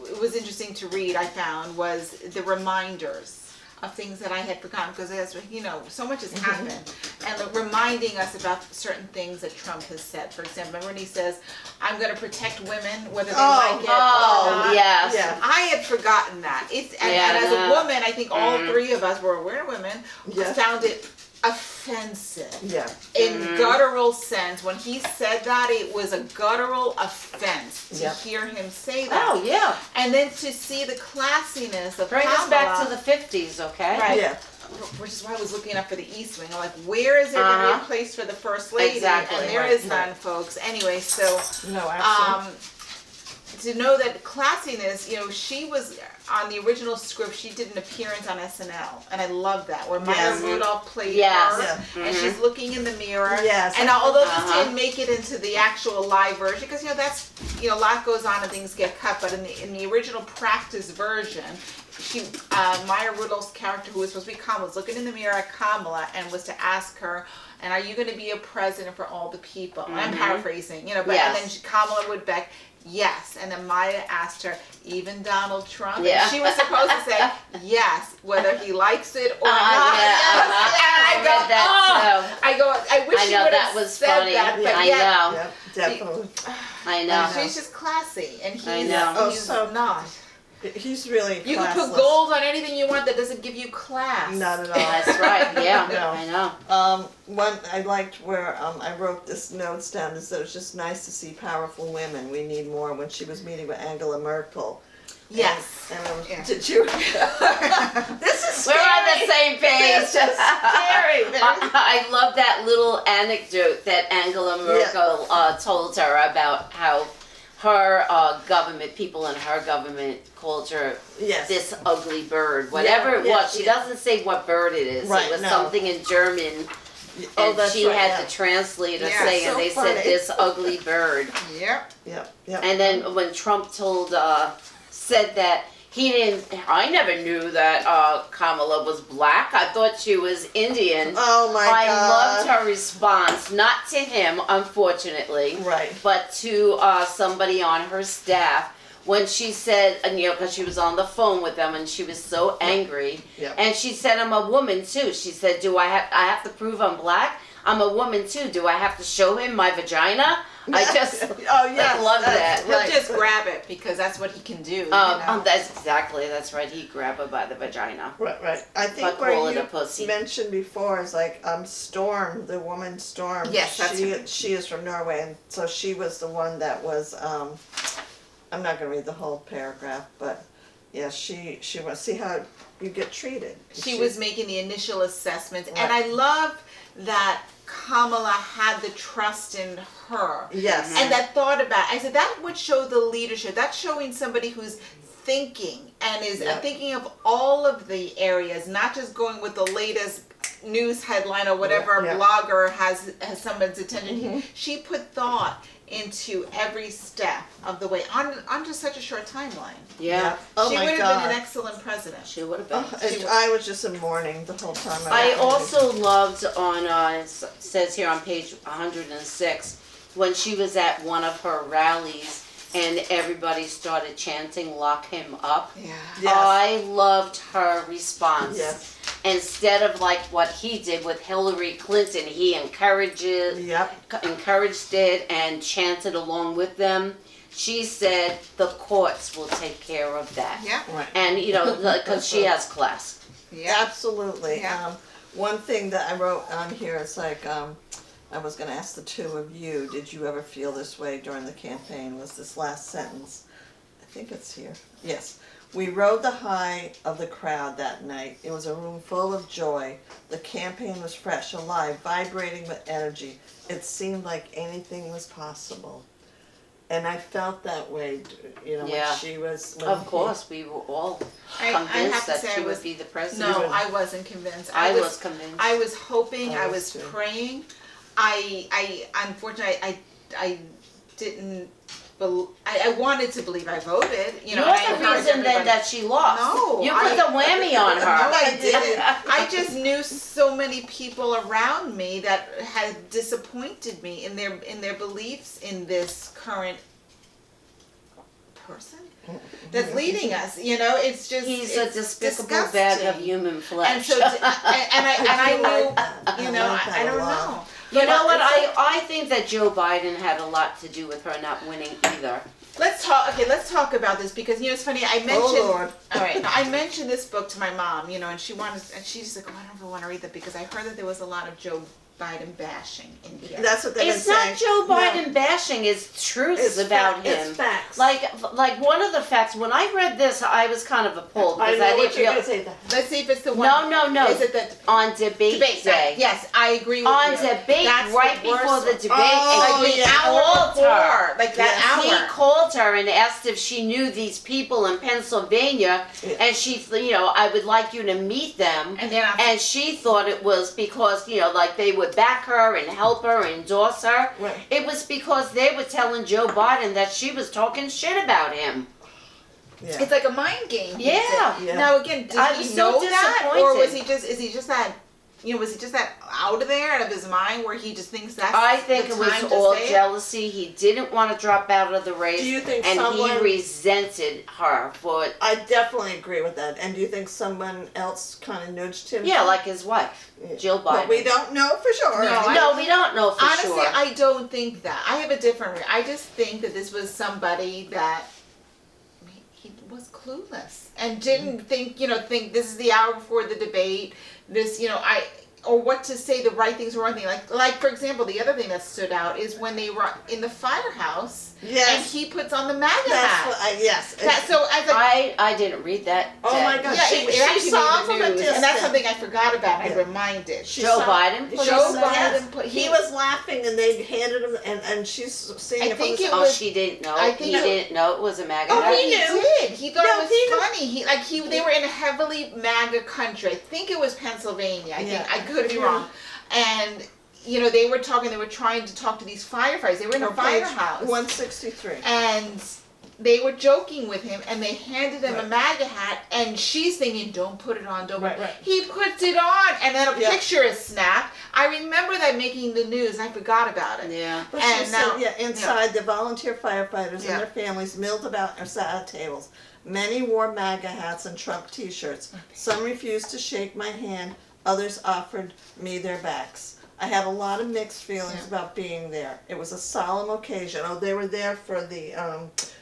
it was interesting to read, I found, was the reminders of things that I had forgotten, because so much has happened, and reminding us about certain things that Trump has said. For example, remember when he says, I'm going to protect women, whether they like it or not. Yes. Yeah. I had forgotten that. And as a woman, I think all three of us, we're women, Yes. found it offensive. Yeah. In guttural sense. When he said that, it was a guttural offense to Yep. hear him say that. Oh, yeah. And then to see the classiness of Bring us back Kamala, to the 50s, okay? Right. Yeah. which is why I was looking up for the East Wing. I'm like, where is there going to be a place for the First Lady? Exactly. And there is none, folks. Anyway, so No, absolutely. to know that classiness, she was on the original script. She did an appearance on SNL, and I love that, where Maya Yes. Rudolph played Yes. her, and she's looking in the mirror. Yes. And although this didn't make it into the actual live version, because that's a lot goes on and things get cut, but in the original practice version, Maya Rudolph's character, who was supposed to be Kamala, was looking in the mirror at Kamala and was to ask her, and are you going to be a president for all the people? And I'm paraphrasing, but Yes. and then Kamala would back. yes. And then Maya asked her, even Donald Trump? Yeah. And she was supposed to say yes, whether he likes it or not. I read that too. I wish I she know, would that have was said funny. that, but I yet, know. Yep, definitely. I know. she's just classy, and I know. he's not. He's really You can put classless. gold on anything you want that doesn't give you class. Not at all. That's right. Yeah, No. I know. One I liked where I wrote this notes down is that it's just nice to see powerful women. We need more. When she was meeting with Angela Merkel. Yes. And Yeah. did you? This is We're scary. on the same page. This is scary. I love that little anecdote that Angela Merkel told her about how her government, people in her government called her Yes. this ugly bird, whatever it yeah, was. She doesn't say what bird it is. Right, It was no. something in German, Oh, and that's she right, had yeah. the translator Yeah, say, so and they funny. said this ugly bird. Yep. Yep. And then when Trump said that I never knew that Kamala was black. I thought she was Indian. Oh my I God. loved her response, not to him, unfortunately, Right. but to somebody on her staff when she said, and because she was on the phone with them and she was so angry, Yep. and she said, "I'm a woman too." She said, I have to prove I'm black? I'm a woman too. Do I have to show him my vagina? I just Oh yes. love that's that. He'll right. just grab it because that's what he can do. you know? That's right. He grabbed her by the vagina. Right. I think But where call it you a pussy. mentioned before is like Storm, the woman Storm. Yes, that's right. she is from Norway, and so she was the one that was. I'm not going to read the whole paragraph, but yeah, she was. See how you get treated. She was making the initial assessments, Right. and I love that Kamala had the trust in her. Yes. And that thought about, I said that would show the leadership. That's showing somebody who's thinking and is Yeah. thinking of all of the areas, not just going with the latest news headline or whatever Yeah. blogger has someone's attention. Mm-hmm. She put thought into every step of the way on just such a short timeline. Yeah. Oh She my would have God. been an excellent president. She would have been. I was just in mourning the whole time. I was also loved on, it says here on page 106, when she was at one of her rallies and everybody started chanting, "Lock him up." Yeah. Yes. I loved her response. Yes. Instead of like what he did with Hillary Clinton, he encouraged it and chanted along with them. She said, "The courts will take care of that." Yeah. Right. And because she has class. Yeah. Absolutely. Yeah. One thing that I wrote on here is like, I was going to ask the two of you, did you ever feel this way during the campaign? Was this last sentence? I think it's here. Yes. We rode the high of the crowd that night. It was a room full of joy. The campaign was fresh, alive, vibrating with energy. It seemed like anything was possible. And I felt that way, Yeah. when she was... when Of he- course, we were all I have convinced to that say she I was- would be the president. No, I wasn't convinced. I was convinced. I was hoping. I was too. praying. I unfortunately, I didn't. I wanted to believe I voted. You know, You're and I the encouraged reason then everybody. that she lost. No, You put the whammy on her. No, I didn't. I just knew so many people around me that had disappointed me in their beliefs in this current person that's leading us. You know, it's just He's a it's despicable disgusting. bag of human flesh. And so, I knew, you know, like that I a don't lot. know. You know what? it's- I think that Joe Biden had a lot to do with her not winning either. Let's talk. Okay, let's talk about this because you know it's funny. I mentioned. Oh Lord. All right, I mentioned this book to my mom. You know, and she's like, oh, I don't ever want to read that because I heard that there was a lot of Joe Biden bashing in here. That's what they've It's been saying. not Joe No. Biden bashing. It's truths It's about fact- him. It's facts. Like one of the facts. When I read this, I was kind of appalled I because know I what didn't you're feel going to say. That. Let's see if it's the one. No. Is it the on debate debate day. night? Yes, I agree with On you. debate, That's right the worst before the one. debate, Oh, and he yeah. called her. Like that He hour. called her and asked if she knew these people in Pennsylvania, Yeah. and she, I would like you to meet them. And then And she thought it was because, like they would back her and help her and endorse her. Right. It was because they were telling Joe Biden that she was talking shit about him. Yeah. it's like a mind game. he Yeah. did. Yeah. Now again, did I he was so know that, or was disappointed. is he just that was he just that out of there, out of his mind, where he just thinks that's I think the it was time to all say it? jealousy. He didn't want to drop out of the race. Do you think and someone- he resented her for it. I definitely agree with that. And do you think someone else kind of nudged him? Yeah, like his wife, Jill Biden. But we don't know for sure. No, we don't know for Honestly, sure. I don't think that. I have a different. I just think that this was somebody that he was clueless and didn't think this is the hour before the debate. Or what to say, the right things or wrong thing. Like for example, the other thing that stood out is when they were in the firehouse. Yes. And he puts on the MAGA That's hat. what yes. So as a I didn't read that. Oh my God. yeah, She it actually saw made from the a news, and that's distance. something I forgot about. Yeah. I reminded. Joe Biden put Joe on the- Biden Yes. put. He was laughing, and they handed him, and she's seeing I it from think the it side. Oh, was- she didn't know. I think he it- didn't know it was a MAGA Oh, hat. he knew. did. He thought No, it was he knew. funny. They were in a heavily MAGA country. I think it was Pennsylvania. I think Yeah. I could be wrong. And they were trying to talk to these firefighters. They were in a firehouse. 163. And they were joking with him, and they handed him a Right. MAGA hat, and she's thinking, "Don't put it on, don't." Right, put it. right. He puts it on, and then a Yeah. picture is snapped. I remember that making the news. I forgot about it. Yeah. But she And now- said, inside the volunteer firefighters Yeah. and their families milled about or sat at tables. Many wore MAGA hats and Trump t-shirts. Some refused to shake my hand. Others offered me their backs. I had a lot of mixed feelings Yeah. about being there. It was a solemn occasion. Oh, they were there for the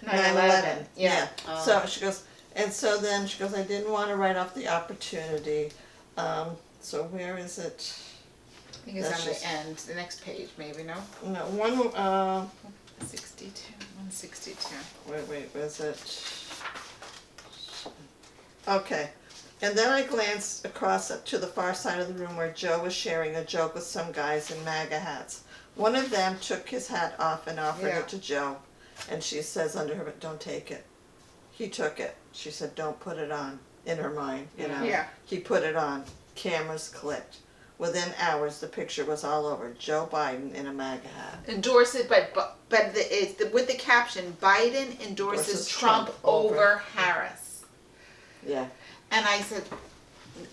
9/11. Yeah. Oh. So she goes, and so then she goes, I didn't want to write off the opportunity. So where is it? I think it's That's on just- the end, the next page, maybe, no? No, one, 162. wait, where's it? Okay. And then I glanced across to the far side of the room where Joe was sharing a joke with some guys in MAGA hats. One of them took his hat off and offered Yeah. it to Joe. And she says under her, don't take it. He took it. She said, don't put it on, in her mind, Yeah. He put it on. Cameras clicked. Within hours, the picture was all over. Joe Biden in a MAGA hat. Endorse it, but with the caption, Biden endorses Endorses Trump Trump over over Harris. Yeah. And I said,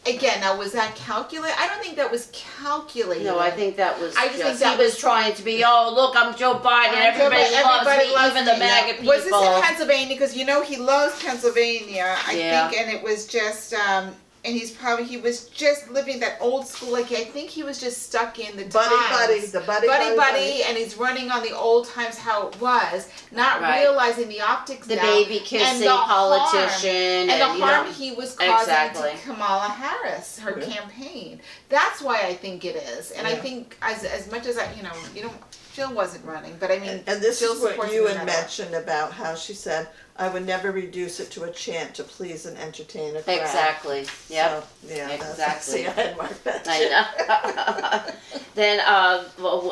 again, now was that calculated? I don't think that was calculated. No, I think that was I just think he that was was- trying to be, oh, look, I'm Joe Biden, everybody loves me, even the MAGA people. Was this in Pennsylvania? Because he loves Pennsylvania, I Yeah. think, and it was just, and he was just living that old school, I think he was just stuck in the times. The buddy. And he's running on the old times how it was, not Right. realizing the optics The now, baby and kissing the harm, politician, and the you harm know, he was causing exactly. to Kamala Harris, her Yeah. campaign. That's why I think it is, and I Yeah. think as much as Jill wasn't running, but I mean, And this Jill is what supports you him had no matter mentioned about how she said, I would never reduce it to a chant to please and entertain a crowd. Exactly. Yep. So, yeah, Exactly. That's, see, I had marked that too. I know. Then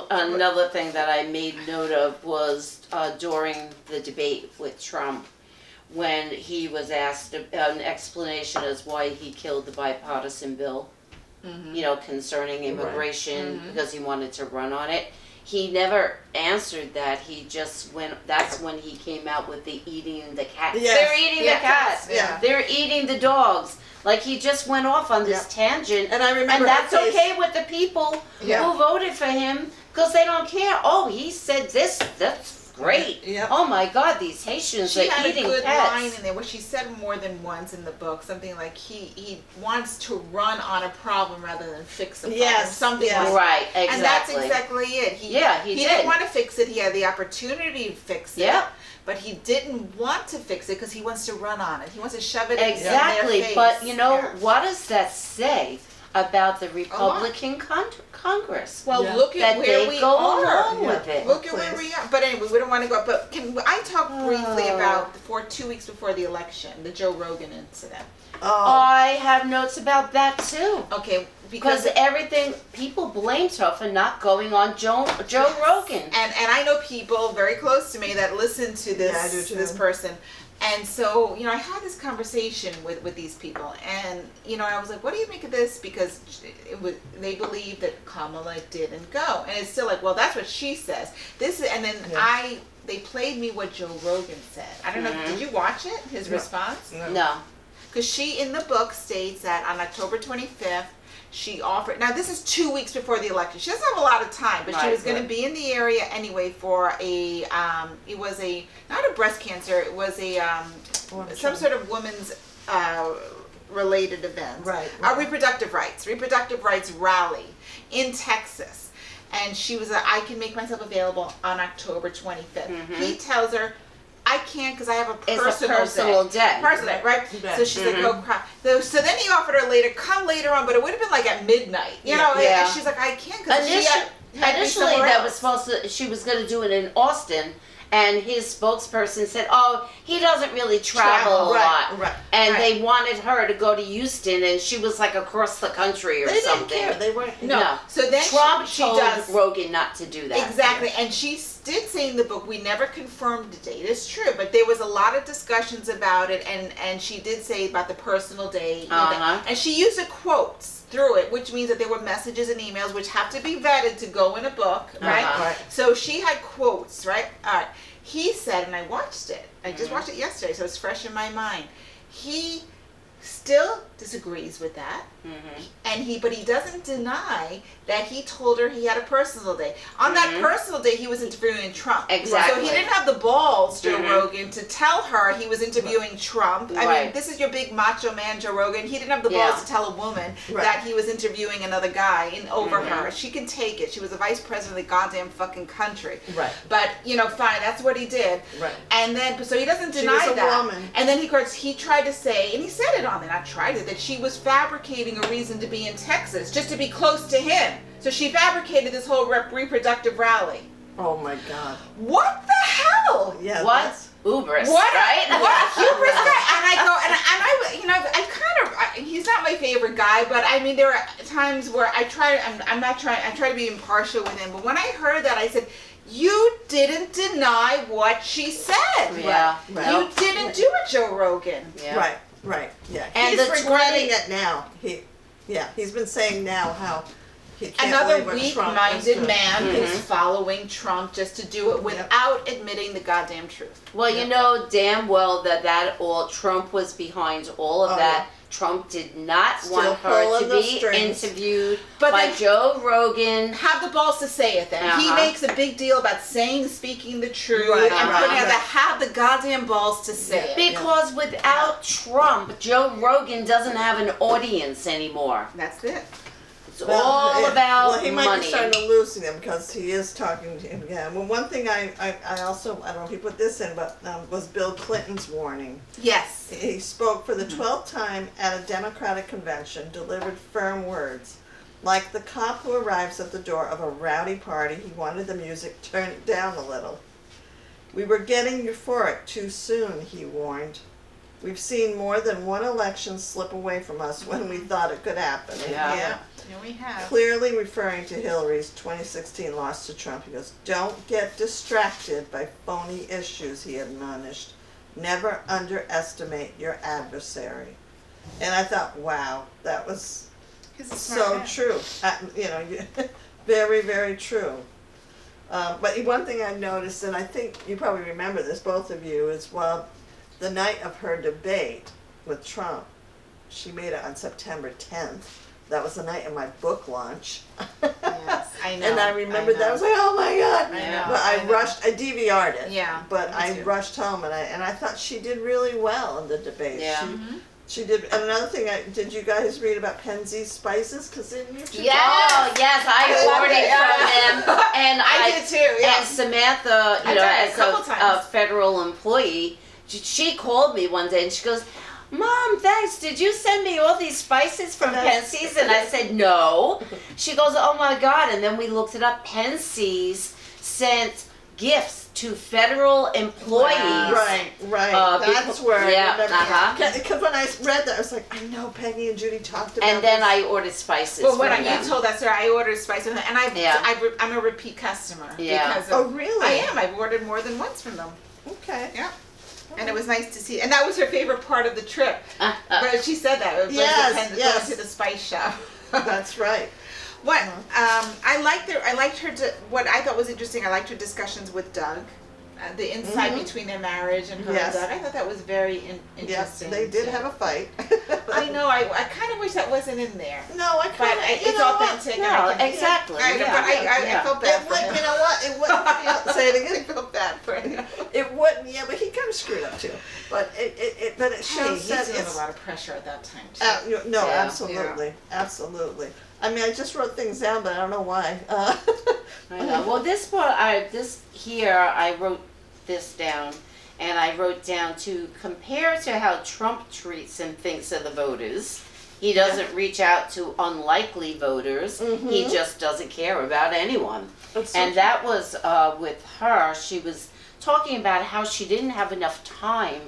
another thing that I made note of was during the debate with Trump, when he was asked an explanation as why he killed the bipartisan bill, concerning immigration, because he wanted to run on it. He never answered that. He just that's when he came out with the eating the cats. Yes. They're eating the cats. Yeah. They're eating the dogs. Like, he just went off on this tangent. And I remember And that's her face. okay with the people Yeah. who voted for him, because they don't care. Oh, he said this. That's great. Yeah. Oh my God, these Haitians She are had a eating good pets. line in there where she said more than once in the book, something like he wants to run on a problem rather than fix a problem. Yes, Something yes. like Right, exactly. And that's exactly it. He He did. didn't want to fix it. He had the opportunity to fix it. Yeah. But he didn't want to fix it because he wants to run on it. He wants to shove it in Exactly, their face. but Yeah. what does that say about the Republican Congress? Well, Yeah. look at That where they we go are. along Yeah. with it. Look at where we are. But anyway, we don't want to go. But can I talk briefly Oh. about 2 weeks before the election, the Joe Rogan incident? Oh, I have notes about that too. Okay, Because everything, people blamed her for not going on Joe Rogan. and I know people very close to me that listen to this Yeah, I do too. this person. And so, I had this conversation with these people, and I was like, what do you make of this? Because they believe that Kamala didn't go, and it's still like, well, that's what she says. And then Yeah. they played me what Joe Rogan said. I don't know, did you watch it? His No. response? no. No. Because she in the book states that on October 25th, she offered, now this is 2 weeks before the election. She doesn't have a lot of time, but she Right, was going to be in the area anyway for a, it was a, not a breast cancer, it was a, some sort of women's related event. Right. Reproductive rights rally in Texas. And she was I can make myself available on October 25th. He tells her, I can't because I have a personal day. Personal day, right? So she's like, oh crap. So then he offered her later, come later on, but it would have been like at midnight, you know? Yeah. And she's like, I can't because initially that was supposed to, she was going to do it in Austin. And his spokesperson said, oh, he doesn't really travel a lot. Right. And they wanted her to go to Houston, and she was like across the country or something. They didn't care. They weren't. No. So then Trump she told does Rogan not to do that. Exactly. And she did say in the book, we never confirmed the date. It's true, but there was a lot of discussions about it, and she did say about the personal day. And she used the quotes through it, which means that there were messages and emails which have to be vetted to go in a book, right? Right. So she had quotes, right? All right. He said, and I watched it. I just watched it yesterday, so it's fresh in my mind. He still disagrees with that, but he doesn't deny that he told her he had a personal day. On that personal day, he was interviewing Trump. Exactly. So he didn't have the balls, Joe Rogan, to tell her he was interviewing Trump. I mean, this is your big macho man, Joe Rogan. He didn't have the balls to tell a woman that he was interviewing another guy over her. She can take it. She was the vice president of the goddamn fucking country. Right. But, fine, that's what he did. Right. And then, so he doesn't deny She was a that. woman. And then he tried to say, and he said it on it, I tried it, that she was fabricating a reason to be in Texas, just to be close to him. So she fabricated this whole reproductive rally. Oh my God. What the hell? Yeah. What? Hubris, What right? What a hubris guy. And I go, and I he's not my favorite guy, but I mean, there are times where I try to be impartial with him. But when I heard that, I said, you didn't deny what she said. Yeah. Right. You didn't do it, Joe Rogan. Yeah. Right. Yeah. And he's the regretting it now. He's been saying now how he can't Another believe what Trump was weak-minded doing. man is following Trump just to do it without admitting the goddamn truth. Well, you know damn well that all Trump was behind all of that. Yeah. Trump did not Still want her pulling to the be strings. interviewed But by then- Joe Rogan. Have the balls to say it then. He makes a big deal about speaking the truth, Right, and right, putting out right. have the goddamn balls to say it. Because without Trump, Joe Rogan doesn't have an audience anymore. That's it. It's all about Well, he might money. be starting to lose him because he is talking to him. Yeah. Well, one thing I also, I don't know if he put this in, but was Bill Clinton's warning. Yes. He spoke for the 12th time at a Democratic convention, delivered firm words. Like the cop who arrives at the door of a rowdy party, he wanted the music turned down a little. We were getting euphoric too soon, he warned. We've seen more than one election slip away from us when we thought it could happen. Yeah. We have. Clearly referring to Hillary's 2016 loss to Trump. He goes, don't get distracted by phony issues, he admonished. Never underestimate your adversary. And I thought, wow, that was so true. Very, very true. But one thing I noticed, and I think you probably remember this, both of you, is the night of her debate with Trump, she made it on September 10th. That was the night of my book launch. Yes, I know. And I remember that. I was like, oh my God. I know. But I rushed, I DVR'd it. Yeah, But me I too. rushed home and I thought she did really well in the debate. Yeah. She did. And another thing, did you guys read about Penzeys Spices? Because didn't you? Oh yes, I ordered from them, and I did too. Yeah. And Samantha, I've done it a as couple a times. federal employee, she called me one day and she goes, Mom, thanks. Did you send me all these spices from Penzeys? And I said, no. She goes, oh my God. And then we looked it up. Penzeys sent gifts to federal employees. Right. That's where I remember. Because when I read that, I was like, I know Peggy and Judy talked about And then this. I ordered spices. Well, when from them. you told that story, I ordered spices, and I'm a repeat customer. Yeah. Because of, Oh, really? I am. I've ordered more than once from them. Okay. Yeah. And it was nice to see, and that was her favorite part of the trip. But she said that it was Yes. going to the spice shop. That's right. What I liked her. What I thought was interesting. I liked her discussions with Doug. the insight between their marriage and her Yes. and Doug. I thought that was very Yes, interesting. they did too. have a fight. I know. I kind of wish that wasn't in there. No, I But kind of. it's authentic. No, and I can, exactly. I, Yeah. but I felt bad It for would, him. you know what? It wouldn't feel. Say it I again. felt bad for him. It wouldn't. Yeah, but he kind of screwed up too. But but it Hey, shows he's that feeling it's. a lot of pressure at that time too. No, Yeah. absolutely, absolutely. I mean, I just wrote things down, but I don't know why. I know. Well, I wrote this down, and I wrote down to compare to how Trump treats and thinks of the voters. He doesn't reach out to unlikely voters. He just doesn't care about anyone. That's so And true. that was with her. She was talking about how she didn't have enough time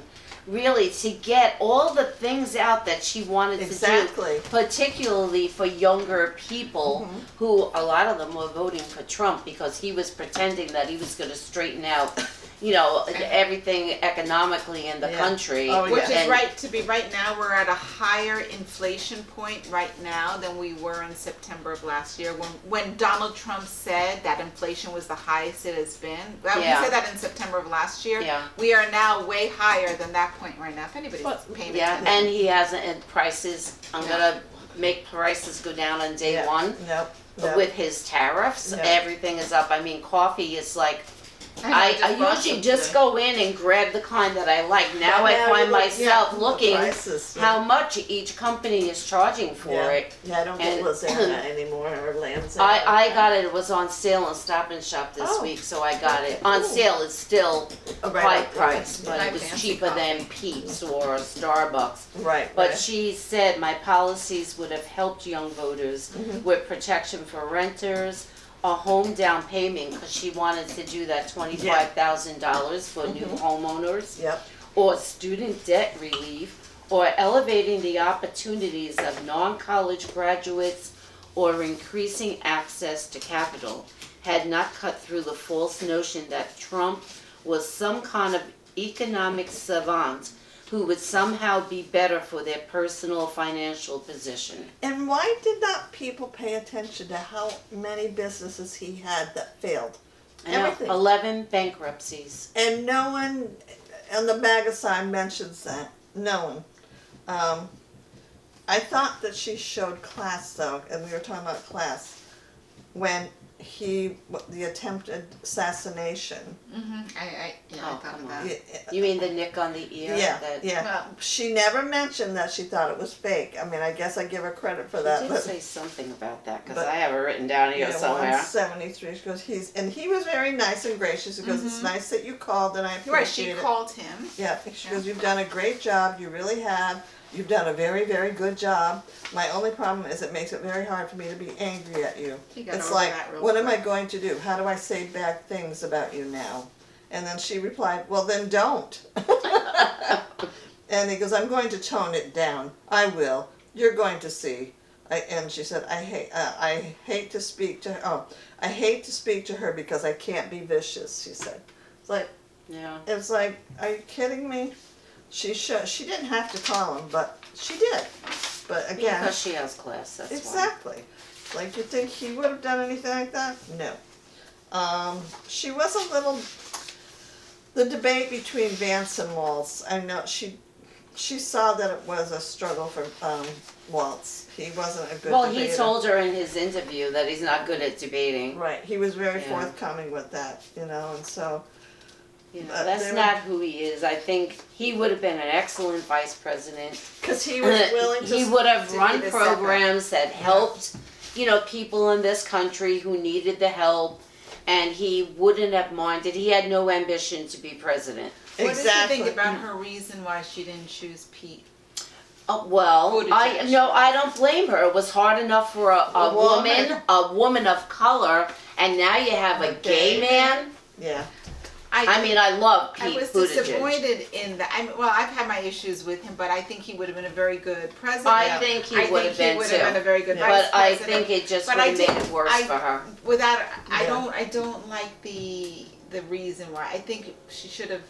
really to get all the things out that she wanted Exactly. to do, particularly for younger people who a lot of them were voting for Trump because he was pretending that he was going to straighten out, everything economically in the Yeah. country. Oh, Which yeah. is right now we're at a higher inflation point right now than we were in September of last year when Donald Trump said that inflation was the highest it has been. Yeah. He said that in September of last year. Yeah. We are now way higher than that point right now. If anybody's paying Yeah, attention. and he hasn't, and prices, I'm gonna make prices go down on day Yeah. one. Nope. Nope. With his tariffs, Yeah. everything is up. I mean, coffee is like, I just bought usually some just today. go in and grab the kind that I like. Now But I now find you look- myself the looking prices, yeah. how much each company is charging for Yeah. it. Yeah, I don't get And- lasagna anymore or lasagna. I got it. It was on sale on Stop and Shop this Oh. week, so I got it. On Cool. sale, it's still Oh, right, high right, price, yeah. but High it was fancy cheaper coffee. than Pete's or Starbucks. Right. But right. she said my policies would have helped young voters with protection for renters, a home down payment, because she wanted to do that $25,000 for new homeowners, Yep. or student debt relief, or elevating the opportunities of non-college graduates, or increasing access to capital, had not cut through the false notion that Trump was some kind of economic savant who would somehow be better for their personal financial position. And why did not people pay attention to how many businesses he had that failed? I know, Everything. 11 bankruptcies. And no one on the magazine mentions that. No one. I thought that she showed class though, and we were talking about class, when the attempted assassination. I Oh, thought come of that. on. Yeah, You mean the nick on the ear? That, Well, She never mentioned that she thought it was fake. I mean, I guess I give her credit for She that. did But say something about that, because but- I have it written down here somewhere. 173. She goes, he was very nice and gracious. He goes, it's nice that you called and I You're right. She appreciate it. called him. Yeah, she goes, you've done a great job, you really have. You've done a very, very good job. My only problem is it makes it very hard for me to be angry at you. He got It's over like, that real what am I quick. going to do? How do I say bad things about you now? And then she replied, well then don't. And he goes, I'm going to tone it down. I will. You're going to see. And she said, I hate to speak to her. Oh, I hate to speak to her because I can't be vicious, she said. Yeah. It's like, are you kidding me? She didn't have to call him, but she did. But again, Because she has class, that's why. exactly. Like, you think he would have done anything like that? No. She was a little. The debate between Vance and Waltz. I know she saw that it was a struggle for Waltz. He wasn't a good. Well, debater. he told her in his interview that he's not good at debating. Right. He was very Yeah. forthcoming with that, and so. You know, But that's they were- not who he is. I think he would have been an excellent vice president. Because he was willing to. He would have to run be the programs that helped, people in this country who needed the help, and he wouldn't have minded. He had no ambition to be president. What Exactly. did you think about her reason why she didn't choose Pete? Well, Buttigieg. I don't blame her. It was hard enough for a woman of color, and now you have a gay man. Yeah. I mean, I love I Pete was Buttigieg. disappointed in that. I've had my issues with him, but I think he would have been a very good president. I think he would have been too. a very good Yeah. vice But I president. think it just But would I have made did- it worse for her. Without, I Yeah. don't like the reason why. I think she should have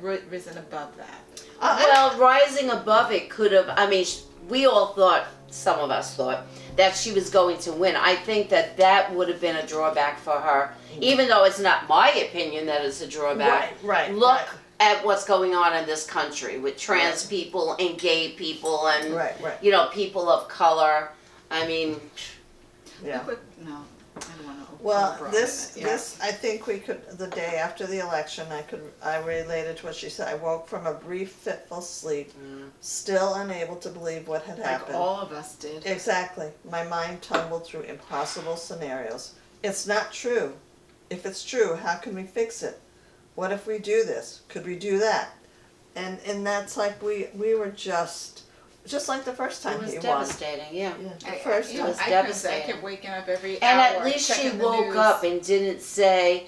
risen above that. Well, rising above it could have. I mean, we all thought some of us thought, that she was going to win. I think that would have been a drawback for her, even though it's not my opinion that it's a drawback. Right. Look at what's going on in this country with trans people and gay people and you know, people of color. I mean, yeah. No, I don't want to. Well, this I think we could, the day after the election, I related to what she said. I woke from a brief fitful sleep, still unable to believe what had happened. Like all of us did. Exactly. My mind tumbled through impossible scenarios. It's not true. If it's true, how can we fix it? What if we do this? Could we do that? And that's like we were just like the first time he won. It was devastating, yeah. The first time. It was I devastating. kept waking up every and hour. at least she checking the woke news. up and didn't say,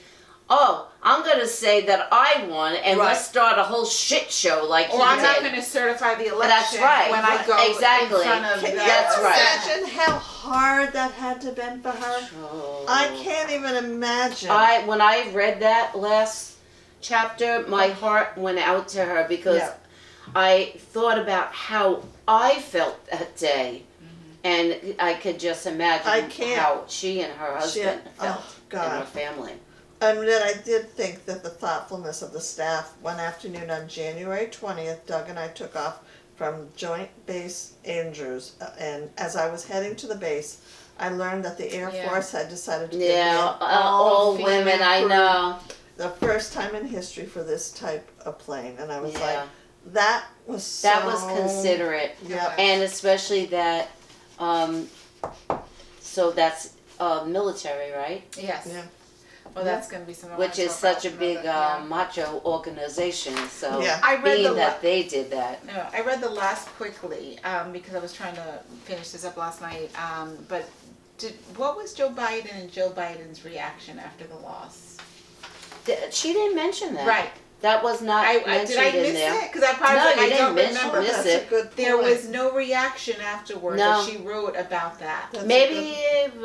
"Oh, I'm going to say that I won, and let's start a whole shit show like he Or I'm did." not going to certify the election. That's right. When I go Exactly. in front of That's right. Imagine how hard that had to have been for her. Oh. I can't even imagine. When I read that last chapter, my heart went out to her because I thought about how I felt that day, and I could just imagine how she and her husband felt and her family. And then I did think that the thoughtfulness of the staff. One afternoon on January 20th, Doug and I took off from Joint Base Andrews, and as I was heading to the base, I learned that the Air Force had decided to give me an all women, I know. The first time in history for this type of plane, and I was like, that was so... That was considerate. Yeah. And especially that, so that's military, right? Yes. Yeah. Well, that's going to be some. Which is such a big macho organization. So I read being that they did that. No, I read the last quickly because I was trying to finish this up last night. But what was Joe Biden and Joe Biden's reaction after the loss? She didn't mention that. Right. That was not mentioned did I in there. miss it? Because I don't remember. Miss it. There was no reaction afterwards. No. That she wrote about that. Maybe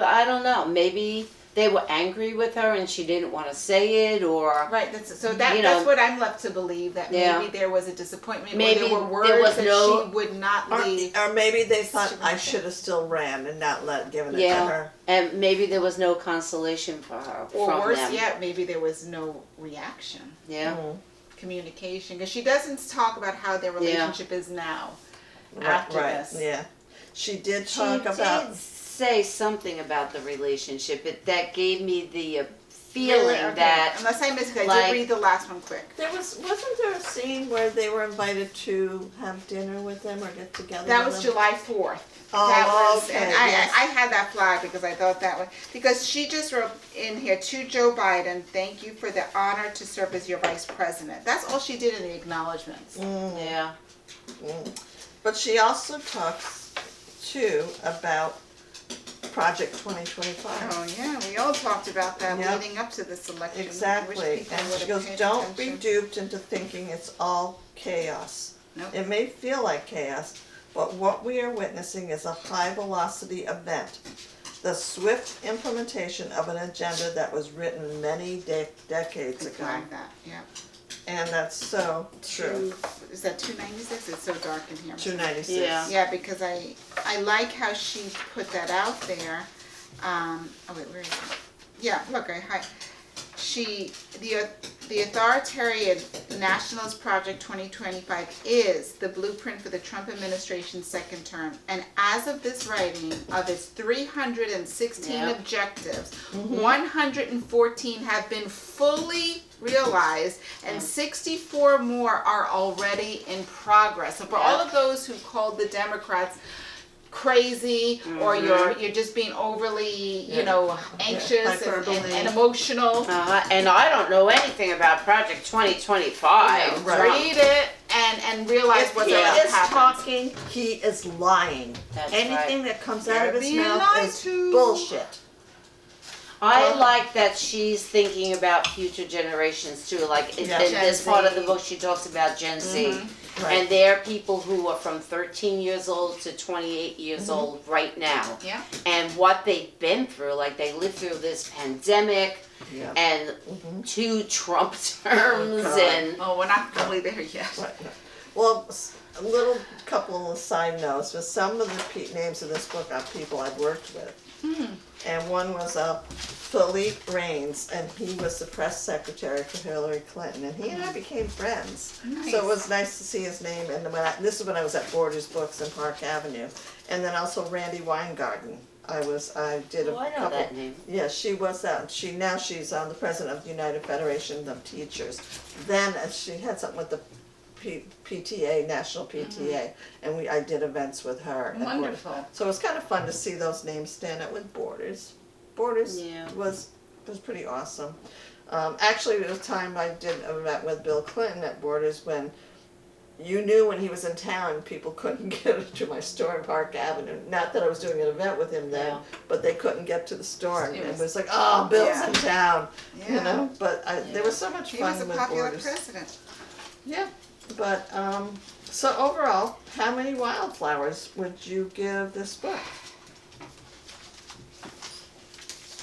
I don't know. Maybe they were angry with her and she didn't want to say it, or That's what I'm left to believe, that maybe there was a disappointment. Maybe or there were words that she would not leave. Or maybe they thought I should have still ran and not given it to her. And maybe there was no consolation for her. Or from worse them. yet, maybe there was no reaction. Yeah. Communication, because she doesn't talk about how their relationship is now. After this. Yeah. She did talk about. Did say something about the relationship. That gave me the feeling that. Unless I missed it, I did read the last one quick. Wasn't there a scene where they were invited to have dinner with them or get together? That was July 4th. Oh, that was, okay. And I had that flag because I thought that was, because she just wrote in here, to Joe Biden, thank you for the honor to serve as your vice president. That's all she did in the acknowledgments. Yeah. But she also talks too about Project 2025. Oh yeah, we all talked about that leading up to this election. Exactly. And she goes, don't be duped into thinking it's all chaos. Nope. It may feel like chaos, but what we are witnessing is a high-velocity event, the swift implementation of an agenda that was written many decades ago. Like that, yeah. And that's so true. Is that 296? It's so dark in here. 296. Yeah, because I like how she put that out there. Oh wait, where is it? Yeah, look, the authoritarian Nationalist Project 2025 is the blueprint for the Trump administration's second term. And as of this writing, of its 316 objectives, 114 have been fully realized and 64 more are already in progress. So for all of those who called the Democrats crazy, or you're just being overly, anxious and emotional. And I don't know anything about Project 2025. Read it and realize what's about to happen. If he is talking, he is lying. That's Anything that comes out of his being mouth lied is to. bullshit. I like that she's thinking about future generations too. Like in this part of the book, she talks about Gen Z. And they're people who are from 13 years old to 28 years old right now. Yeah. And what they've been through, like they lived through this pandemic and 2 Trump terms and... Oh, we're not fully there yet. Well, a little couple of side notes, but some of the names of this book are people I've worked with. And one was Philippe Raines, and he was the press secretary for Hillary Clinton, and he and I became friends. Nice. So it was nice to see his name, and this is when I was at Borders Books in Park Avenue. And then also Randy Weingarten. I did a Oh, I know couple. that name. Yeah, she was that. She's the president of the United Federation of Teachers. Then she had something with the PTA, National PTA, and I did events with her. Wonderful. So it was kind of fun to see those names stand out with Borders. Borders Yeah. was pretty awesome. Actually, it was time I did an event with Bill Clinton at Borders when you knew when he was in town, people couldn't get to my store in Park Avenue. Not that I was doing an event with him then, Yeah. but they couldn't get to the store. And It it was- was like, oh, Bill's Yeah. in town, Yeah. you know. But there was so much He fun was a with popular Borders. president. Yeah, but so overall, how many Wildflowers would you give this book?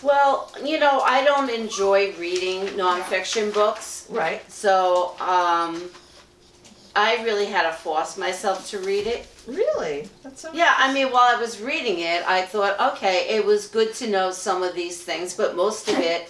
Well, I don't enjoy reading nonfiction books, Right. so I really had to force myself to read it. Really? That's so. Yeah, I mean, while I was reading it, I thought, okay, it was good to know some of these things, but most of it,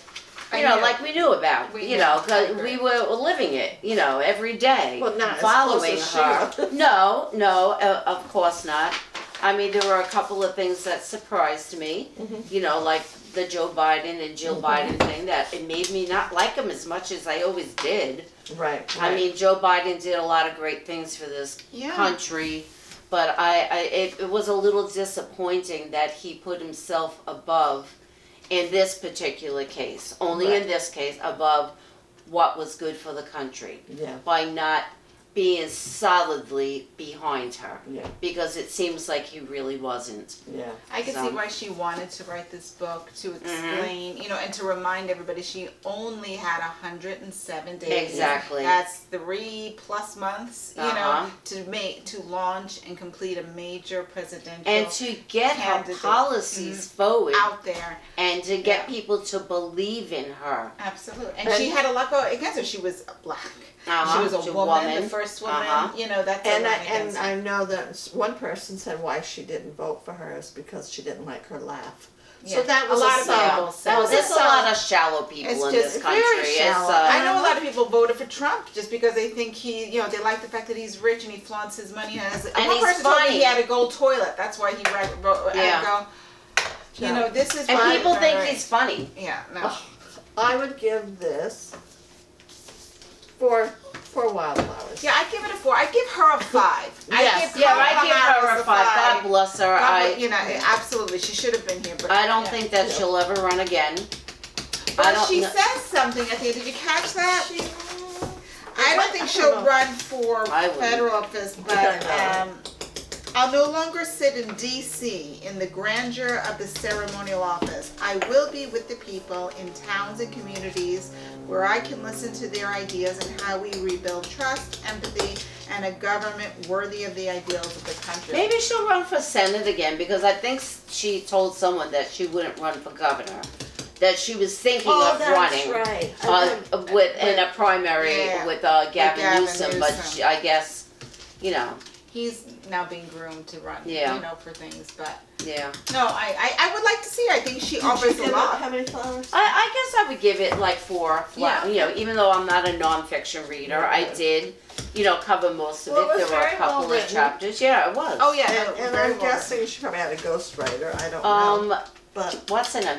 I knew. like we knew about, We you knew. know, 'cause Right. we were living it, every day. Well, not as following close as her. she was. No, of course not. I mean, there were a couple of things that surprised me, like the Joe Biden and Jill Biden thing, that it made me not like him as much as I always did. Right. I mean, Joe Biden did a lot of great things for this Yeah. country, but it was a little disappointing that he put himself above, in this particular case, only Right. in this case, above what was good for the country, Yeah. by not being solidly behind her, Yeah. because it seems like he really wasn't. Yeah. I can So- see why she wanted to write this book, to explain, and to remind everybody she only had 107 days. Exactly. That's 3+ months, Uh-huh. to launch and complete a major presidential And to get her candidate. policies forward, out there. and to get Yeah. people to believe in her. Absolutely. And she had a lot going against her. She was black. Uh-huh. She was a She's a woman, woman. the first woman. Uh-huh. That's And a lot against her. I know that one person said why she didn't vote for her is because she didn't like her laugh. Yeah. So that was A lot of solid. people said Oh, that. there's a lot of shallow people It's in just this very country. shallow. I know a lot of people voted for Trump just because they think they like the fact that he's rich and he flaunts his money. And And one he's person told me funny. he had a gold toilet. That's why he wrote. Yeah. I go, this is And why people think right. he's funny. Yeah, no. Oh, I would give this four Wildflowers. Yeah, I give it a 4. I give her a 5. Yes. I Yeah, Kamala I give her Harris a 5. God bless her. absolutely, she should have been here. But I don't yeah. think that she'll ever run again. But I don't she kn- says something at the end. Did you catch that? I don't think I she'll don't know. run for I wouldn't. federal office, but I know. I'll no longer sit in D.C. in the grandeur of the ceremonial office. I will be with the people in towns and communities where I can listen to their ideas and how we rebuild trust, empathy, and a government worthy of the ideals of the country. Maybe she'll run for Senate again, because I think she told someone that she wouldn't run for governor. That she was thinking of running right. in a primary Yeah. with Gavin Gavin Newsom, but Newsom. I guess, He's now being groomed to run, Yeah. for things, but yeah. no, I would like to see her. I think she offers a lot. How many flowers? I guess I would give it like 4. Yeah. Even though I'm not a nonfiction reader, I did, cover most of Well, it it. was There were a very couple well of written. chapters. Yeah, it was. Oh yeah, And very I'm well guessing she probably had a ghostwriter. I don't know. But What's her name?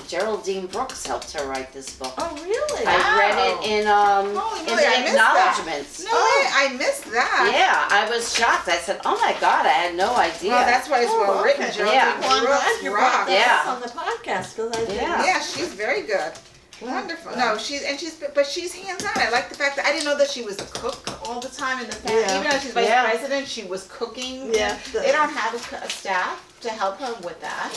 Geraldine Brooks helped her write this book. oh really? I read it in Holy in moly, I the missed that. acknowledgments. No way, I missed that. Yeah, I was shocked. I said, "Oh my God, I had no idea." Well, that's why it's well written. okay. Geraldine Yeah. Well, I'm Brooks glad you brought rocks. that Yeah. up on the podcast because I didn't. Yeah. Yeah, she's very good. Wonderful. No, she's hands-on. I like the fact that I didn't know that she was a cook all the time in the family. Yeah. Even though she's vice Yeah. president, she was cooking. Yeah. They don't have a staff to help her with that.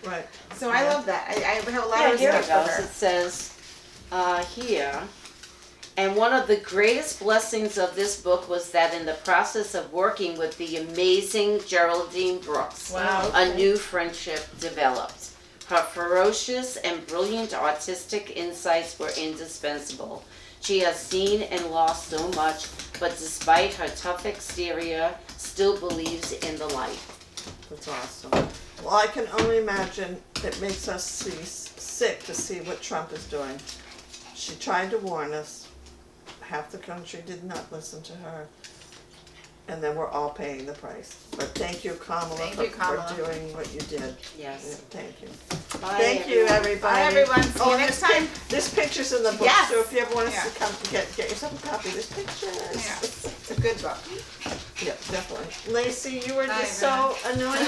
Right. So I Yeah. love that. I have a lot Yeah, of here it respect for goes. her. It says here, and one of the greatest blessings of this book was that in the process of working with the amazing Geraldine Brooks, Wow. a new friendship developed. Her ferocious and brilliant artistic insights were indispensable. She has seen and lost so much, but despite her tough exterior, still believes in the light. That's awesome. Well, I can only imagine it makes us sick to see what Trump is doing. She tried to warn us. Half the country did not listen to her. And then we're all paying the price. But thank you, Kamala, for doing what you did. Yes. Yeah, thank you. Bye, Thank you, everybody. Bye, everyone. See you next time. This picture's in the book, Yes. so if you ever want us Yeah. to come get yourself a copy of this picture. Yeah, it's a good book. Yeah, definitely. Lacey, you were Bye, just so annoying.